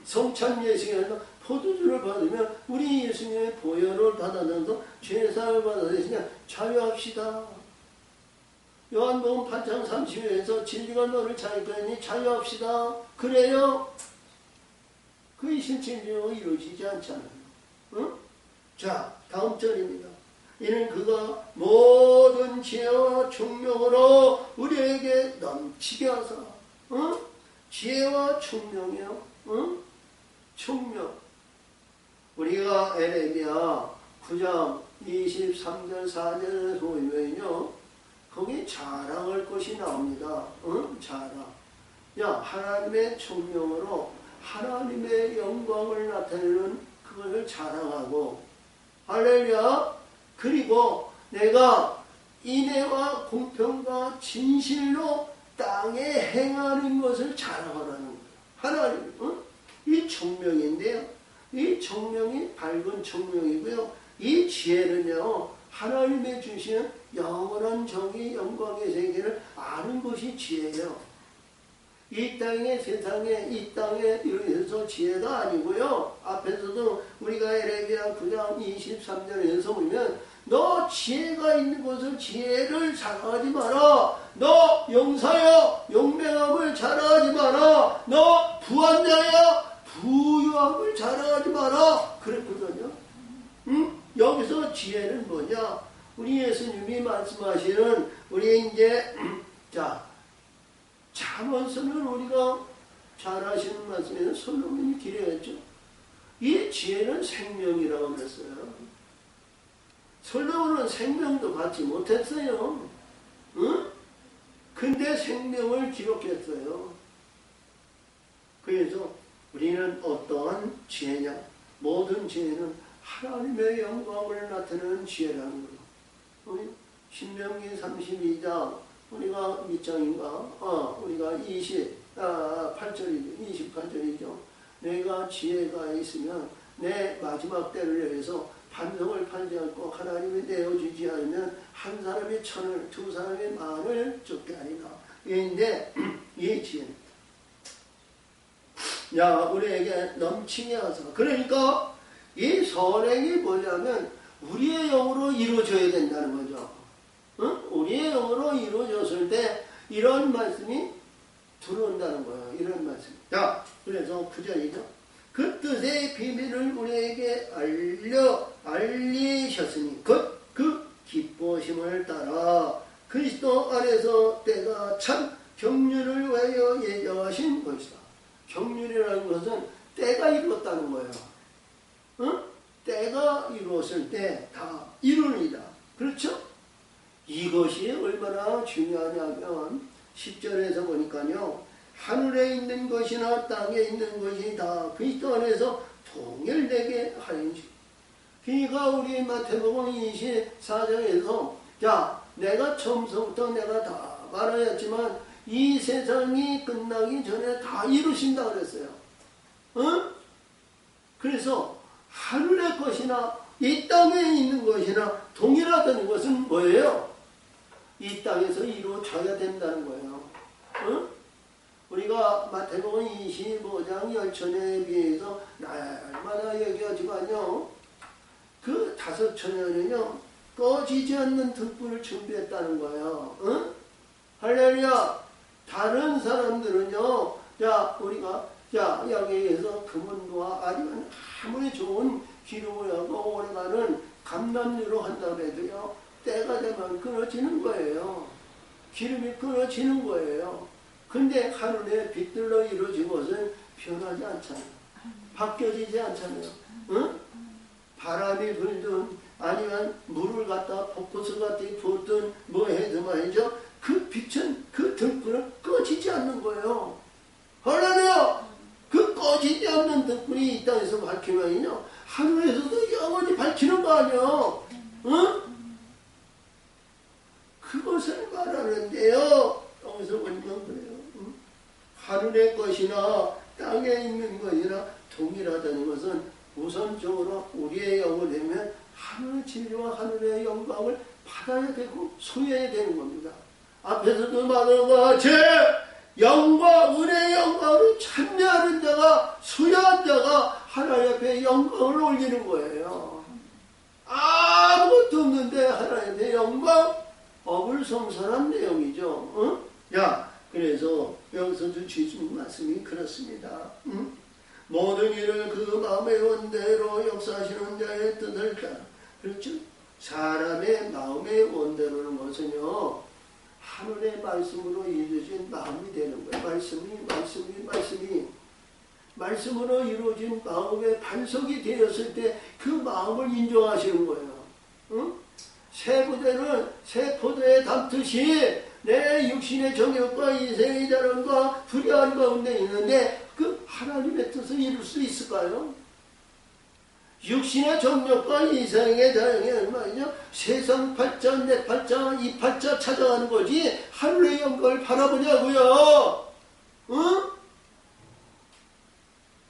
성찬 예식에서 포도주를 받으면 우리 예수님의 보혈을 받아서 죄사함을 받아서 그냥 자유합시다. 요한복음 8장 30절에서 진리가 너를 자유할 거니 자유합시다. 그래요? 그게 실질적으로 이루어지지 않잖아요. 자, 다음 절입니다. 이는 그가 모든 지혜와 총명으로 우리에게 넘치게 하사 지혜와 총명이요. 총명. 우리가 에레미야 9장 23절 4절에서 보면요. 거기 자랑할 것이 나옵니다. 자랑. 야, 하나님의 총명으로 하나님의 영광을 나타내는 그것을 자랑하고 할렐루야. 그리고 내가 인애와 공평과 진실로 땅에 행하는 것을 자랑하라는 거예요. 하나님, 이 총명인데요. 이 총명이 밝은 총명이고요. 이 지혜는요. 하나님의 주시는 영원한 정의 영광의 세계를 아는 것이 지혜예요. 이 땅에 세상에 이 땅에 이러면서 지혜가 아니고요. 앞에서도 우리가 에레미야 9장 23절에서 보면 너 지혜가 있는 곳을 지혜를 자랑하지 마라. 너 용사여 용맹함을 자랑하지 마라. 너 부한자여 부유함을 자랑하지 마라. 그랬거든요. 여기서 지혜는 뭐냐? 우리 예수님이 말씀하시는 우리 이제 자 잠언서는 우리가 잘 아시는 말씀에는 솔로몬이 기려했죠. 이 지혜는 생명이라고 그랬어요. 솔로몬은 생명도 받지 못했어요. 근데 생명을 기록했어요. 그래서 우리는 어떠한 지혜냐? 모든 지혜는 하나님의 영광을 나타내는 지혜라는 거예요. 신명기 32장 우리가 몇 장인가? 우리가 28절이죠. 28절이죠. 내가 지혜가 있으면 내 마지막 때를 위해서 반성을 팔지 않고 하나님이 내어주지 않으면 한 사람의 천을 두 사람의 만을 쫓게 하리라. 이인데 이 지혜는 야 우리에게 넘치게 하사 그러니까 이 선행이 뭐냐면 우리의 영으로 이루어져야 된다는 거죠. 우리의 영으로 이루어졌을 때 이런 말씀이 들어온다는 거예요. 이런 말씀. 자, 그래서 9절이죠. 그 뜻의 비밀을 우리에게 알리셨으니 그 기뻐심을 따라 그리스도 안에서 때가 참 경륜을 위하여 예정하신 것이다. 경륜이라는 것은 때가 이루었다는 거예요. 때가 이루었을 때 다 이루니이다. 그렇죠? 이것이 얼마나 중요하냐면 10절에서 보니까요. 하늘에 있는 것이나 땅에 있는 것이 다 그리스도 안에서 통일되게 하는지. 그러니까 우리 마태복음 24장에서 자 내가 처음부터 내가 다 말하였지만 이 세상이 끝나기 전에 다 이루신다 그랬어요. 그래서 하늘의 것이나 이 땅에 있는 것이나 동일하다는 것은 뭐예요? 이 땅에서 이루어져야 된다는 거예요. 우리가 마태복음 25장 열처녀에 비해서 날마다 얘기하지만요. 그 5처녀는요. 꺼지지 않는 등불을 준비했다는 거예요. 할렐루야. 다른 사람들은요, 자, 우리가, 자, 양에서 금은도와 아니면 아무리 좋은 기름을 하고 오래가는 감남유로 한다고 해도요, 때가 되면 끊어지는 거예요. 기름이 끊어지는 거예요. 근데 하늘에 빛들로 이루어진 것은 변하지 않잖아요. 바뀌어지지 않잖아요. 응? 바람이 불든 아니면 물을 갖다 폭포수 갖다 부었든 뭐 해도 말이죠. 그 빛은 그 등불은 꺼지지 않는 거예요. 할렐루야! 그 꺼지지 않는 등불이 이 땅에서 밝히면요, 하늘에서도 영원히 밝히는 거 아니에요. 응? 그것을 말하는데요. 여기서 보니까 그래요. 응? 하늘의 것이나 땅에 있는 것이나 동일하다는 것은 우선적으로 우리의 영을 되면 하늘의 진리와 하늘의 영광을 받아야 되고 소유해야 되는 겁니다. 앞에서도 말한 것 같이 영광, 은혜의 영광을 찬미하는 자가, 수여한 자가 하나님 앞에 영광을 올리는 거예요. 아무것도 없는데 하나님의 영광, 어불성설한 내용이죠. 응? 야, 그래서 여기서도 주신 말씀이 그렇습니다. 응? 모든 일을 그 마음의 원대로 역사하시는 자의 뜻을 따라. 그렇죠? 사람의 마음의 원대로는 것은요, 하늘의 말씀으로 이루어진 마음이 되는 거예요. 말씀으로 이루어진 마음의 반석이 되었을 때 그 마음을 인정하시는 거예요. 응? 새 부대는 새 포도에 담듯이 내 육신의 정욕과 인생의 자랑과 불의한 가운데 있는데 그 하나님의 뜻을 이룰 수 있을까요? 육신의 정욕과 인생의 자랑이 얼마냐? 세상 팔자, 내 팔자, 이 팔자 찾아가는 거지 하늘의 영광을 바라보냐고요. 응?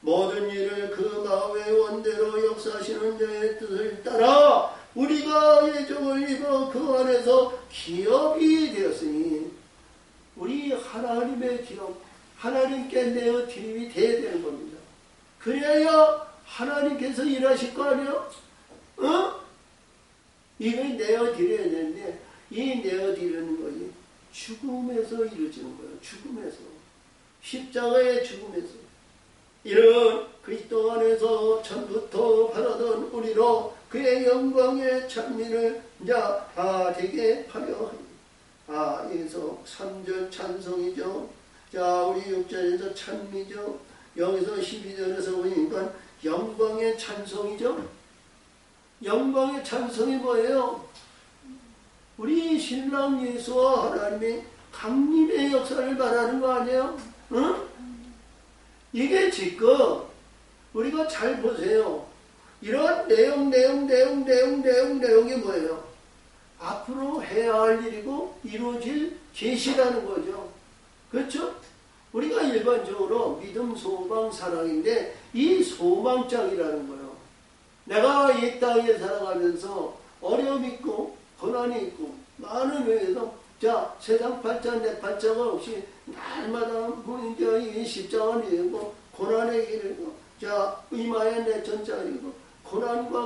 모든 일을 그 마음의 원대로 역사하시는 자의 뜻을 따라 우리가 예정을 입어 그 안에서 기업이 되었으니 우리 하나님의 기업, 하나님께 내어 드림이 돼야 되는 겁니다. 그래야 하나님께서 일하실 거 아니에요? 어? 이걸 내어 드려야 되는데 이 내어 드리는 것이 죽음에서 이루어지는 거예요. 죽음에서. 십자가의 죽음에서. 이런 그리스도 안에서 전부터 바라던 우리로 그의 영광의 찬미를 되게 하려 합니다. 여기서 3절 찬송이죠. 자, 우리 6절에서 찬미죠. 여기서 12절에서 보니까 영광의 찬송이죠. 영광의 찬송이 뭐예요? 우리 신랑 예수와 하나님의 강림의 역사를 말하는 거 아니에요? 응? 이게 지금 우리가 잘 보세요. 이런 내용이 뭐예요? 앞으로 해야 할 일이고 이루어질 계시라는 거죠. 그렇죠? 우리가 일반적으로 믿음, 소망, 사랑인데 이 소망장이라는 거예요. 내가 이 땅에 살아가면서 어려움이 있고 고난이 있고 많은 의미에서 자, 세상 팔자 내 팔자가 없이 날마다 이제 이 십자가를 이고 고난의 길이고 자, 이마에 내 전자이고 고난과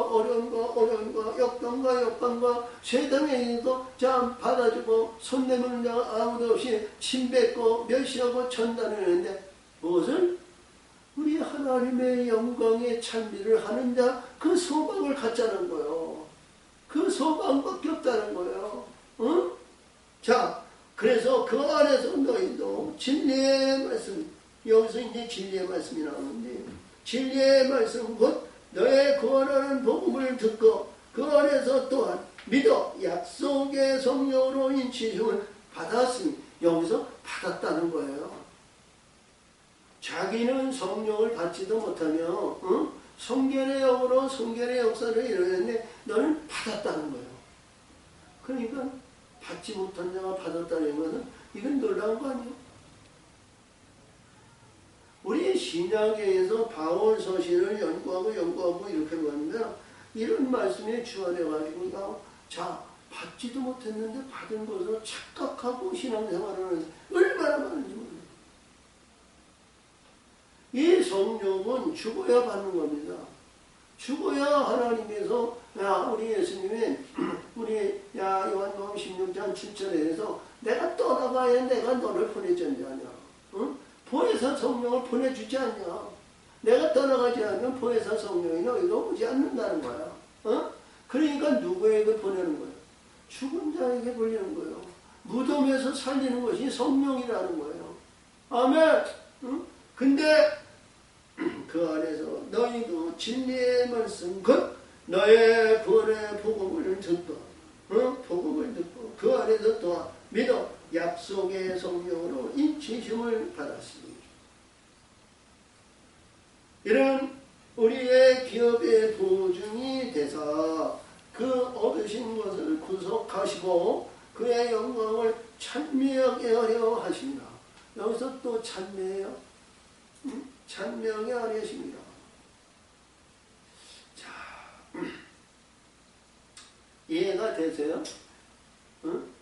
어려움과 역경과 세상에 있고 자, 받아주고 손 내미는 자가 아무도 없이 침뱉고 멸시하고 천단을 무엇을? 우리 하나님의 영광의 찬미를 하는 자 그 소망을 갖자는 거예요. 그 소망밖에 없다는 거예요. 응? 자, 그래서 그 안에서 너희도 진리의 말씀, 여기서 이제 진리의 말씀이 나오는데 진리의 말씀 곧 너의 구원하는 복음을 듣고 그 안에서 또한 믿어 약속의 성령으로 인치심을 받았으니 여기서 받았다는 거예요. 자기는 성령을 받지도 못하며 성결의 영으로 성결의 역사를 이루었는데 너는 받았다는 거예요. 그러니까 받지 못한 자가 받았다는 것은 이건 놀라운 거 아니에요? 우리 신약에서 바울 서신을 연구하고 이렇게 보면 이런 말씀에 주안해가지고 자, 받지도 못했는데 받은 것으로 착각하고 신앙생활을 하는 얼마나 많은지 모르겠어요. 이 성령은 죽어야 받는 겁니다. 죽어야 하나님께서 우리 예수님이 우리 요한복음 16장 7절에서 내가 떠나가야 내가 너를 보내줬냐 응? 보혜사 성령을 보내주지 않냐. 내가 떠나가지 않으면 보혜사 성령이 너희가 오지 않는다는 거야. 어? 그러니까 누구에게 보내는 거야? 죽은 자에게 보내는 거예요. 무덤에서 살리는 것이 성령이라는 거예요. 아멘. 응? 근데 그 안에서 너희도 진리의 말씀 곧 너의 구원의 복음을 듣고 복음을 듣고 그 안에서 또 믿어 약속의 성령으로 인치심을 받았으니 이런 우리의 기업의 보증이 되사 그 얻으신 것을 구속하시고 그의 영광을 찬미하게 하려 하십니다. 여기서 또 찬미해요. 찬명이 아니십니다. 자, 이해가 되세요? 응?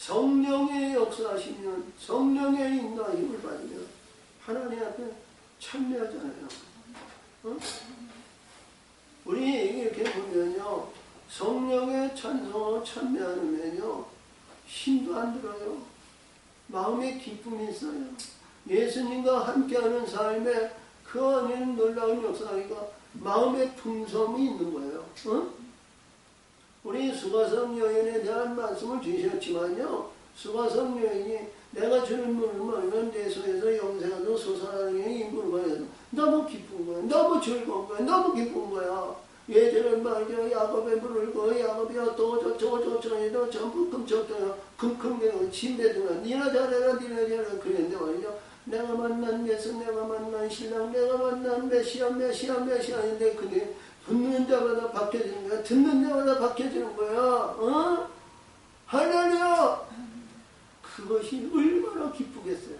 성령의 역사하시면 성령의 인도하심을 받으면 하나님 앞에 참여하잖아요. 응? 우리 이렇게 보면요, 성령의 찬송을 참여하면요 힘도 안 들어요. 마음에 기쁨이 있어요. 예수님과 함께하는 삶에 그 안에는 놀라운 역사니까 마음의 풍성이 있는 거예요. 어? 우리 수가성 여인에 대한 말씀을 주셨지만요. 수가성 여인이 내가 주는 물을 먹으면 내 속에서 영생하도 솟아나는 인물과 해서 너무 기쁜 거야. 너무 즐거운 거야. 너무 기쁜 거야. 예전엔 말이죠. 야곱의 물을 거 야곱이야 또 저저저저저 전부 금적대요. 금금대요. 침대등아 니나 잘해라 니나 잘해라 그랬는데 말이죠. 내가 만난 예수 내가 만난 신랑 내가 만난 메시아인데 그게 듣는 자마다 바뀌어지는 거야. 듣는 자마다 바뀌어지는 거야. 어? 할렐루야. 그것이 얼마나 기쁘겠어요.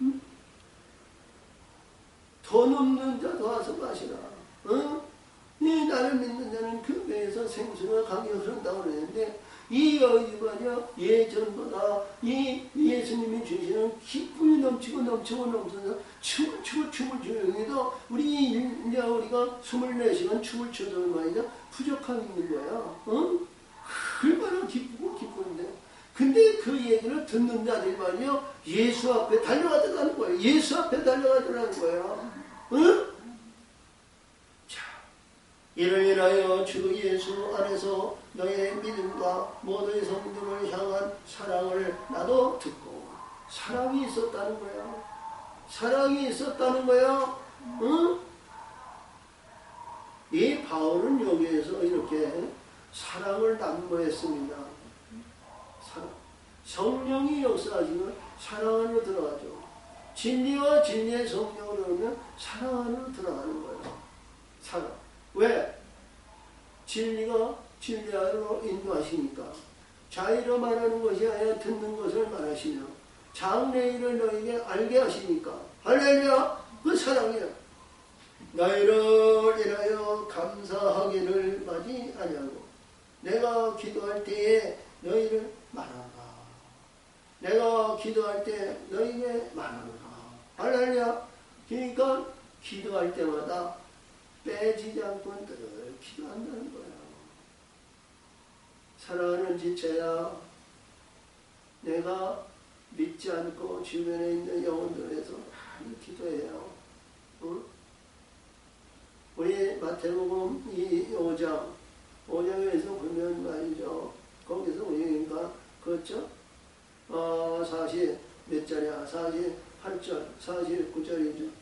응? 돈 없는 자도 와서 마시라. 어? 이 나를 믿는 자는 그 배에서 생수가 강이 흐른다고 그러는데 이 여인이만요 예전보다 이 예수님이 주시는 기쁨이 넘쳐서 춤을 추면서 우리가 24시간 춤을 춰도 말이죠 부족함이 있는 거야. 어? 얼마나 기쁘고 기쁜데. 근데 그 얘기를 듣는 자들이 말이요 예수 앞에 달려가더라는 거예요. 예수 앞에 달려가더라는 거예요. 응? 이를 인하여 주 예수 안에서 너의 믿음과 모든 성도를 향한 사랑을 나도 듣고 사랑이 있었다는 거야. 사랑이 있었다는 거야. 응? 이 바울은 여기에서 이렇게 사랑을 난무했습니다. 사랑. 성령이 역사하시면 사랑 안으로 들어가죠. 진리와 진리의 성령으로 오면 사랑 안으로 들어가는 거예요. 사랑. 왜? 진리가 진리 안으로 인도하시니까. 자의로 말하는 것이 아니라 듣는 것을 말하시며 장래일을 너에게 알게 하시니까. 할렐루야! 그 사랑이야. 너희를 인하여 감사하기를 마지 아니하고 내가 기도할 때에 너희를 말하노라. 내가 기도할 때 너희에게 말하노라. 할렐루야! 그러니까 기도할 때마다 빼지지 않고 늘 기도한다는 거야. 사랑하는 지체야, 내가 믿지 않고 주변에 있는 영혼들에서 많이 기도해요. 응? 우리 마태복음 5장에서 보면 말이죠. 거기서 우리가 그렇죠? 40 몇 절이야? 48절, 49절이죠.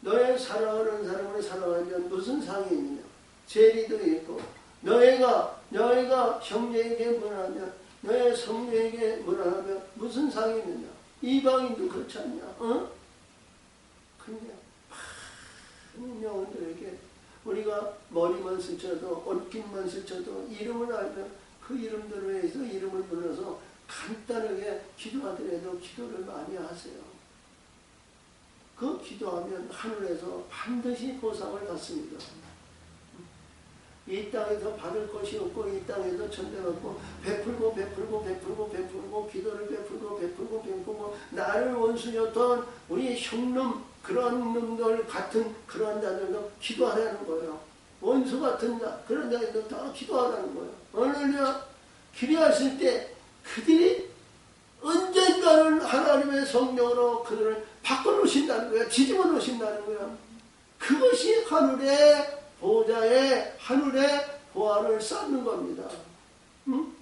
너의 사랑하는 사람을 사랑하면 무슨 상이 있느냐? 세리도 있고 너희가 형제에게 문하면 너의 성녀에게 문하면 무슨 상이 있느냐? 이방인도 그렇지 않냐? 어? 근데 많은 영혼들에게 우리가 머리만 스쳐도 옷깃만 스쳐도 이름을 알면 그 이름들로 해서 이름을 불러서 간단하게 기도하더라도 기도를 많이 하세요. 그 기도하면 하늘에서 반드시 보상을 받습니다. 이 땅에서 받을 것이 없고 이 땅에서 천대받고 베풀고 기도를 베풀고 나를 원수였던 우리 형놈 그런 놈들 같은 그런 자들도 기도하라는 거예요. 원수 같은 자, 그런 자들도 다 기도하라는 거예요. 할렐루야. 기도하실 때 그들이 언젠가는 하나님의 성령으로 그들을 바꿔놓으신다는 거야. 뒤집어 놓으신다는 거야. 그것이 하늘의 보좌에 하늘의 보화를 쌓는 겁니다. 응?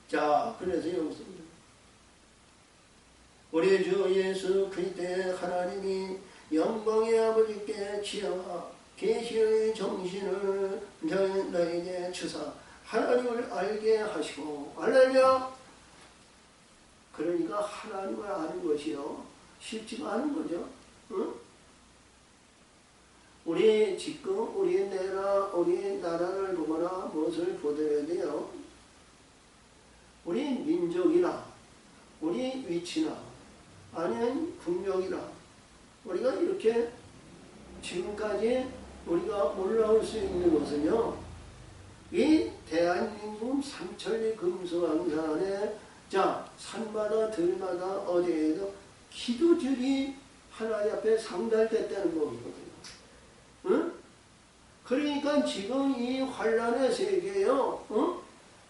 자, 그래서 여기서 우리 주 예수 그리스도의 하나님이 영광의 아버지께 지어와 계시의 정신을 너에게 주사 하나님을 알게 하시고. 할렐루야. 그러니까 하나님을 아는 것이요 쉽지가 않은 거죠. 응? 우리 지금 우리 나라를 보거나 무엇을 보더라도 돼요. 우리 민족이나 우리 위치나 아니면 국력이나 우리가 이렇게 지금까지 우리가 올라올 수 있는 것은요, 이 대한민국 삼천리 금수강산에 자 산마다 들마다 어디에도 기도줄이 하나님 앞에 상달됐다는 거거든요. 응? 그러니까 지금 이 환란의 세계에요,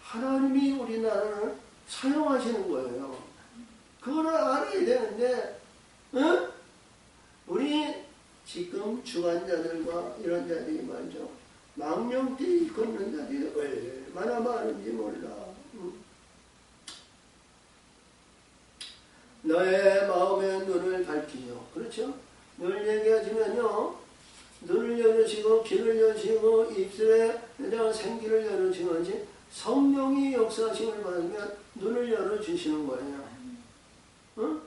하나님이 우리나라를 사용하시는 거예요. 그거를 알아야 되는데, 우리 지금 주관자들과 이런 자들이 말이죠, 망령되이 걷는 자들이 얼마나 많은지 몰라. 너의 마음의 눈을 밝히죠. 그렇죠? 늘 얘기하시면요, 눈을 열으시고 귀를 여시고 입술에 생기를 열으시는지 성령이 역사하심을 받으면 눈을 열어주시는 거예요. 응?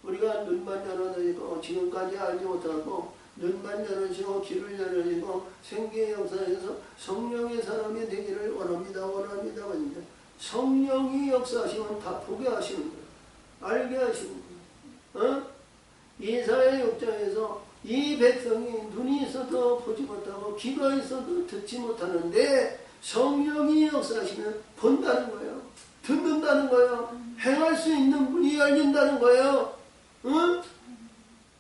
우리가 눈만 열어주시고 지금까지 알지 못하고 눈만 열어주시고 귀를 열어주시고 생기의 역사에서 성령의 사람이 되기를 원합니다. 성령이 역사하시면 다 보게 하시는 거예요. 알게 하시는 거예요. 이사야 6장에서 이 백성이 눈이 있어도 보지 못하고 귀가 있어도 듣지 못하는데 성령이 역사하시면 본다는 거예요. 듣는다는 거예요. 행할 수 있는 문이 열린다는 거예요. 응?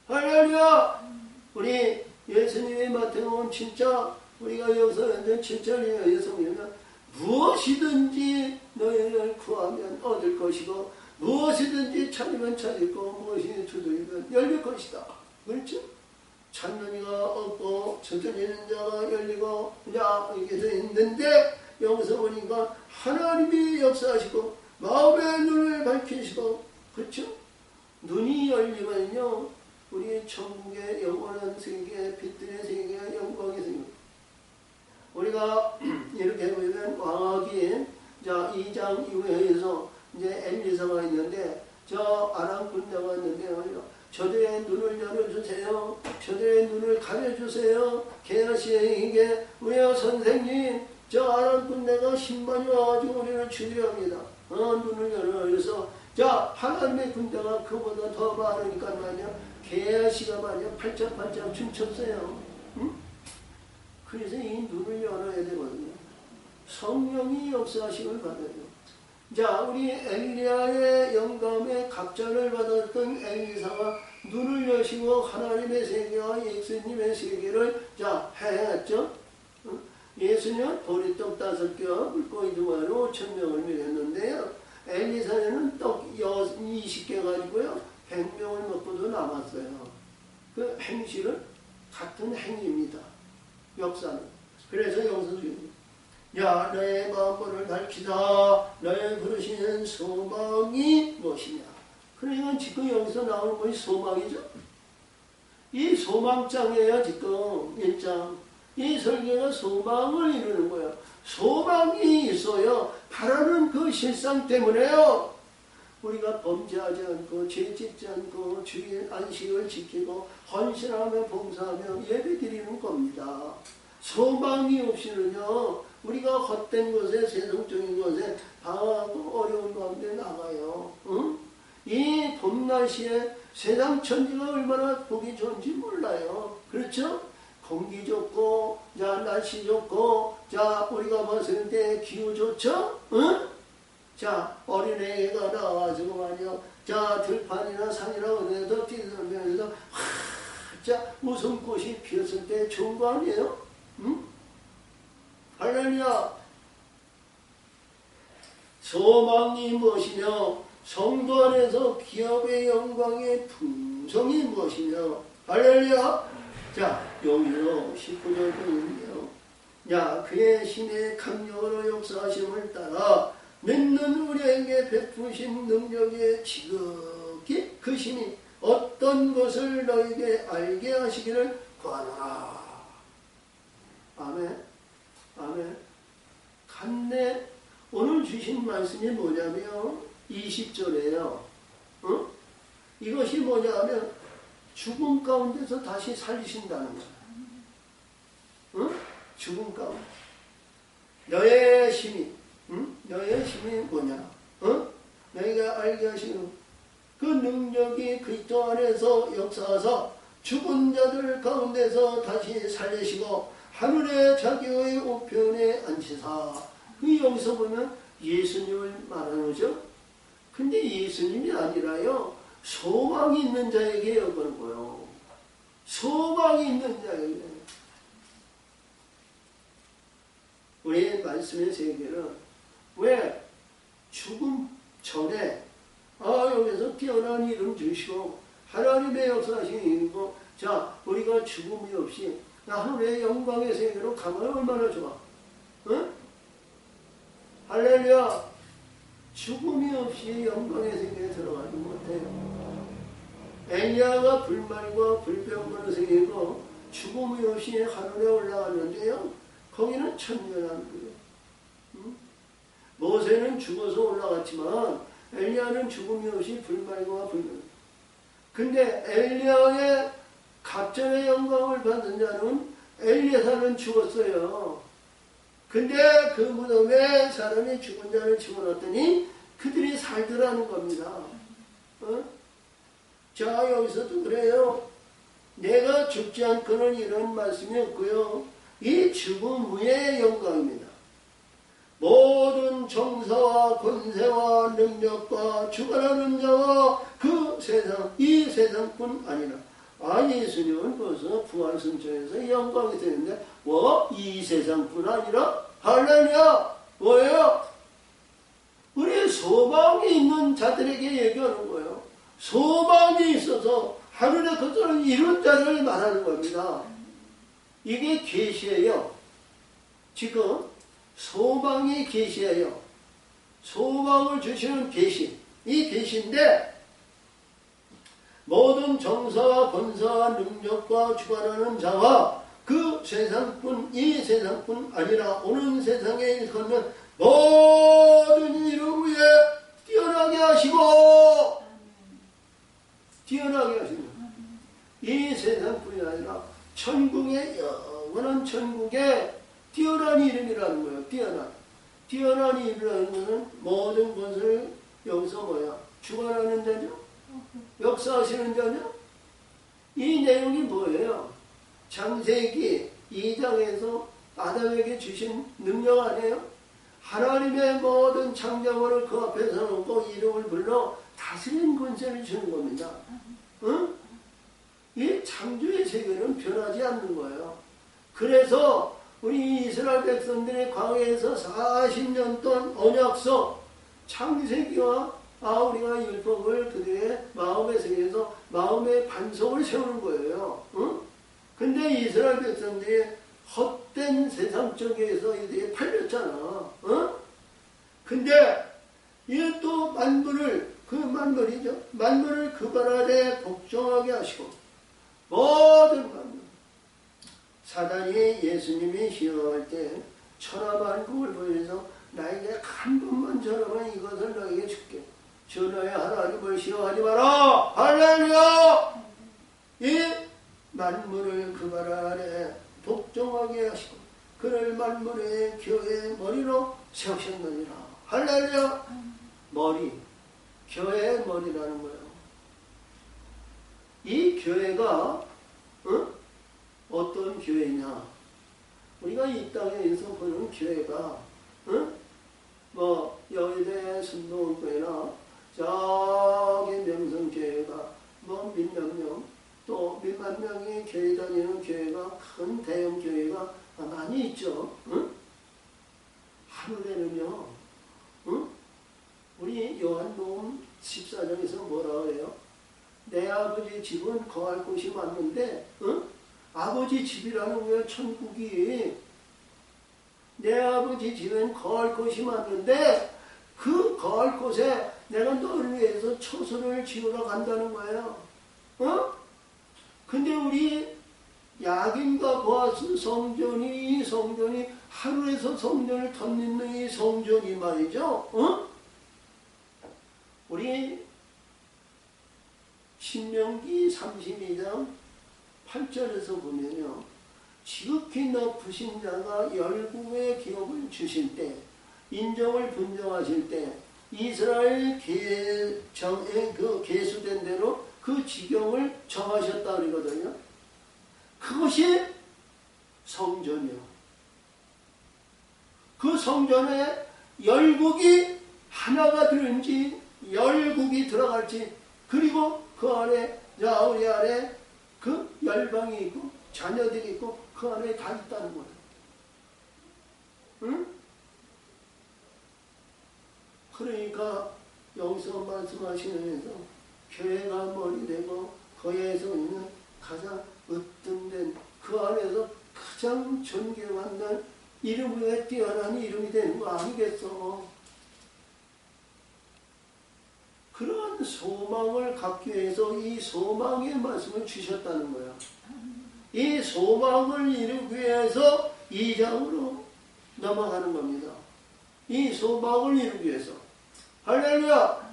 할렐루야! 우리 예수님의 마태복음 진짜 우리가 여기서 현재 7절에 예수님은 무엇이든지 너희를 구하면 얻을 것이고 무엇이든지 찾으면 찾을 거 무엇이 두드리면 열릴 것이다. 그렇죠? 찾는 이가 없고 두드리는 자가 열리고 이렇게 되어 있는데 여기서 보니까 하나님이 역사하시고 마음의 눈을 밝히시고 그렇죠? 눈이 열리면요 우리 천국의 영원한 세계 빛들의 세계 영광의 세계 우리가 이렇게 보면 왕하기 자 2장 이후에서 이제 엘리사가 있는데 저 아람 군대가 있는데 저들의 눈을 열어주세요. 저들의 눈을 가려주세요. 게하시에게 우리의 선생님 저 아람 군대가 10만이 와가지고 우리를 죽이려 합니다. 눈을 열어서 자 하나님의 군대가 그보다 더 많으니까 말이야 게하시가 말이야 팔짝팔짝 춤췄어요. 응? 그래서 이 눈을 열어야 되거든요. 성령이 역사하심을 받아요. 자, 우리 엘리야의 영감의 갑자를 받았던 엘리사가 눈을 여시고 하나님의 세계와 예수님의 세계를 자 해했죠. 예수님은 보리떡 5개와 물고기 2마리로 5,000명을 먹였는데요. 엘리사는 떡 20개 가지고요 100명을 먹고도 남았어요. 그 행실은 같은 행위입니다. 역사는. 그래서 여기서 야 너의 마음을 밝히다 너의 부르시는 소망이 무엇이냐. 그러니까 지금 여기서 나오는 것이 소망이죠. 이 소망장이에요. 지금 1장 이 설교가 소망을 이루는 거예요. 소망이 있어요. 바라는 그 실상 때문에요. 우리가 범죄하지 않고 죄 짓지 않고 주일 안식을 지키고 헌신하며 봉사하며 예배드리는 겁니다. 소망이 없이는요 우리가 헛된 것에 세상적인 것에 방황하고 어려운 가운데 나가요. 응? 이 봄날씨에 세상 천지가 얼마나 보기 좋은지 몰라요. 그렇죠? 공기 좋고 자 날씨 좋고 자 우리가 봤을 때 기후 좋죠? 응? 자, 어린애가 나와가지고 말이요. 자, 들판이나 산이나 어디에도 뛰면서 자, 웃음꽃이 피었을 때 좋은 거 아니에요? 응? 할렐루야. 소망이 무엇이며 성도 안에서 기업의 영광의 풍성이 무엇이며 할렐루야. 자, 여기서 19절 보면요. 야, 그의 신의 강력으로 역사하심을 따라 믿는 우리에게 베푸신 능력의 지극히 그 신이 어떤 것을 너에게 알게 하시기를 구하노라. 아멘. 아멘. 갔네. 오늘 주신 말씀이 뭐냐면 20절이에요. 어? 이것이 뭐냐면 죽음 가운데서 다시 살리신다는 거야. 어? 죽음 가운데. 너의 힘이, 너의 힘이 뭐냐? 어? 너희가 알게 하시는 그 능력이 그리스도 안에서 역사하사 죽은 자들 가운데서 다시 살리시고 하늘의 자기의 우편에 앉히사. 여기서 보면 예수님을 말하는 거죠. 근데 예수님이 아니라요, 소망이 있는 자에게 여기는 거예요. 소망이 있는 자에게. 우리 말씀의 세계는 왜 죽음 전에 여기서 뛰어난 이름 주시고 하나님의 역사하시는 이름이고, 자, 우리가 죽음이 없이 하늘의 영광의 세계로 가면 얼마나 좋아. 응? 할렐루야. 죽음이 없이 영광의 세계에 들어가지 못해요. 엘리야가 불말과 불병거는 세계고 죽음이 없이 하늘에 올라갔는데요, 거기는 천년한 거예요. 응? 모세는 죽어서 올라갔지만 엘리야는 죽음이 없이 불말과 불병. 근데 엘리야의 갑절의 영광을 받은 자는 엘리야는 죽었어요. 근데 그 무덤에 사람이 죽은 자를 집어넣었더니 그들이 살더라는 겁니다. 어? 자, 여기서도 그래요. 내가 죽지 않고는 이런 말씀이 없고요. 이 죽음 후의 영광입니다. 모든 정사와 권세와 능력과 주관하는 자와 그 세상, 이 세상뿐 아니라, 예수님은 벌써 부활승천에서 영광이 되는데 이 세상뿐 아니라 할렐루야. 뭐예요? 우리의 소망이 있는 자들에게 얘기하는 거예요. 소망이 있어서 하늘의 것들을 이룬 자를 말하는 겁니다. 이게 계시예요. 지금 소망이 계시예요. 소망을 주시는 계시. 이 계시인데 모든 정사와 권사와 능력과 주관하는 자와 그 세상뿐, 이 세상뿐 아니라 오는 세상에 일컫는 모든 이름 위에 뛰어나게 하시고, 뛰어나게 하시고, 이 세상뿐이 아니라 천국의 영원한 천국에 뛰어난 이름이라는 거예요. 뛰어난 이름이라는 것은 모든 것을 여기서 뭐야? 주관하는 자죠? 역사하시는 자죠? 이 내용이 뭐예요? 창세기 2장에서 아담에게 주신 능력 아니에요? 하나님의 모든 창조물을 그 앞에 서놓고 이름을 불러 다스리는 권세를 주는 겁니다. 응? 이 창조의 세계는 변하지 않는 거예요. 그래서 우리 이스라엘 백성들의 광야에서 40년 동안 언약서, 창세기와 우리가 율법을 그들의 마음의 세계에서 마음의 반석을 세우는 거예요. 응? 근데 이스라엘 백성들이 헛된 세상 쪽에서 이들이 팔렸잖아. 응? 근데 이게 또 만물을, 그 만물이죠. 만물을 그 발 아래 복종하게 하시고, 모든 만물. 사단이 예수님이 시험할 때 천하만국을 보여서 나에게 한 번만 전하면 이것을 너에게 줄게. 전하의 하나님을 시험하지 마라. 할렐루야. 이 만물을 그 발 아래 복종하게 하시고 그를 만물의 교회의 머리로 세우셨느니라. 할렐루야. 머리, 교회의 머리라는 거예요. 이 교회가 어떤 교회냐? 우리가 이 땅에서 보는 교회가 뭐 여의대 순동교회나 저기 명성교회가 뭐 몇몇 명, 또 몇만 명이 교회 다니는 교회가 큰 대형 교회가 많이 있죠. 응? 하늘에는요, 응? 우리 요한복음 14장에서 뭐라고 해요? 내 아버지 집은 거할 곳이 많은데, 응? 아버지 집이라는 거예요. 천국이. 내 아버지 집엔 거할 곳이 많은데 그 거할 곳에 내가 너를 위해서 처소를 지으러 간다는 거예요. 어? 근데 우리 야긴과 보아스 성전이, 이 성전이 하루에서 성전을 덧는 이 성전이 말이죠. 어? 우리 신명기 32장 8절에서 보면요. 지극히 높으신 자가 열국의 기업을 주실 때, 인정을 분정하실 때, 이스라엘 계정에 그 계수된 대로 그 지경을 정하셨다 그러거든요. 그것이 성전이요. 그 성전에 열국이 하나가 되는지, 열국이 들어갈지, 그리고 그 안에, 우리 안에 그 열방이 있고, 자녀들이 있고, 그 안에 다 있다는 거예요. 응? 그러니까 여기서 말씀하시면서 교회가 머리 되고 거기에서 있는 가장 으뜸된 그 안에서 가장 존경받는 이름 위에 뛰어난 이름이 되는 거 아니겠어? 그런 소망을 갖기 위해서 이 소망의 말씀을 주셨다는 거야. 이 소망을 이루기 위해서 2장으로 넘어가는 겁니다. 이 소망을 이루기 위해서. 할렐루야!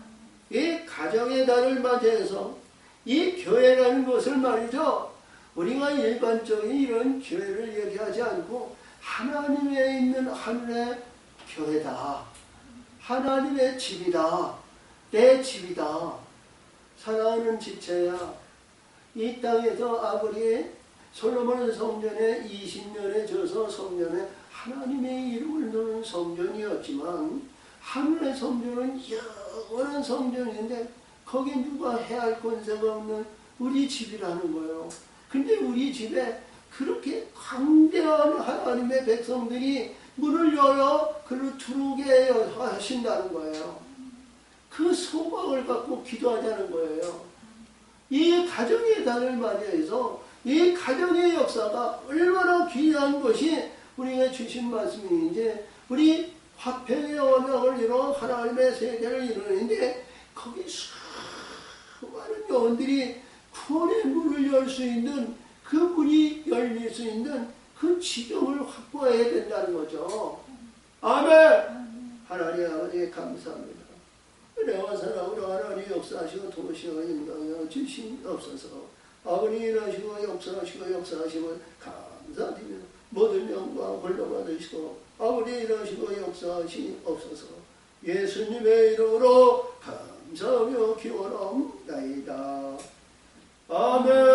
이 가정의 달을 맞이해서 이 교회라는 것을 말이죠. 우리가 일반적인 이런 교회를 얘기하지 않고 하나님에 있는 하늘의 교회다. 하나님의 집이다. 내 집이다. 사랑하는 지체야. 이 땅에서 아버지 솔로몬 성전에 20년에 져서 성전에 하나님의 이름을 넣은 성전이었지만 하늘의 성전은 영원한 성전인데 거기 누가 해할 권세가 없는 우리 집이라는 거예요. 근데 우리 집에 그렇게 광대한 하나님의 백성들이 문을 열어 그를 들어오게 하신다는 거예요. 그 소망을 갖고 기도하자는 거예요. 이 가정의 달을 맞이해서 이 가정의 역사가 얼마나 귀한 것이 우리가 주신 말씀인지 우리 화평의 언약을 이뤄 하나님의 세계를 이루는데 거기 수많은 영혼들이 구원의 문을 열 수 있는 그 문이 열릴 수 있는 그 지경을 확보해야 된다는 거죠. 아멘. 하나님 아버지 감사합니다. 은혜와 사랑으로 하나님 역사하시고 도우시고 인도하여 주시옵소서. 아버님 일하시고 역사하시고 감사드립니다. 모든 영광 홀로 받으시고 아버지 일하시고 역사하시옵소서. 예수님의 이름으로 감사하며 기원합니다. 아멘.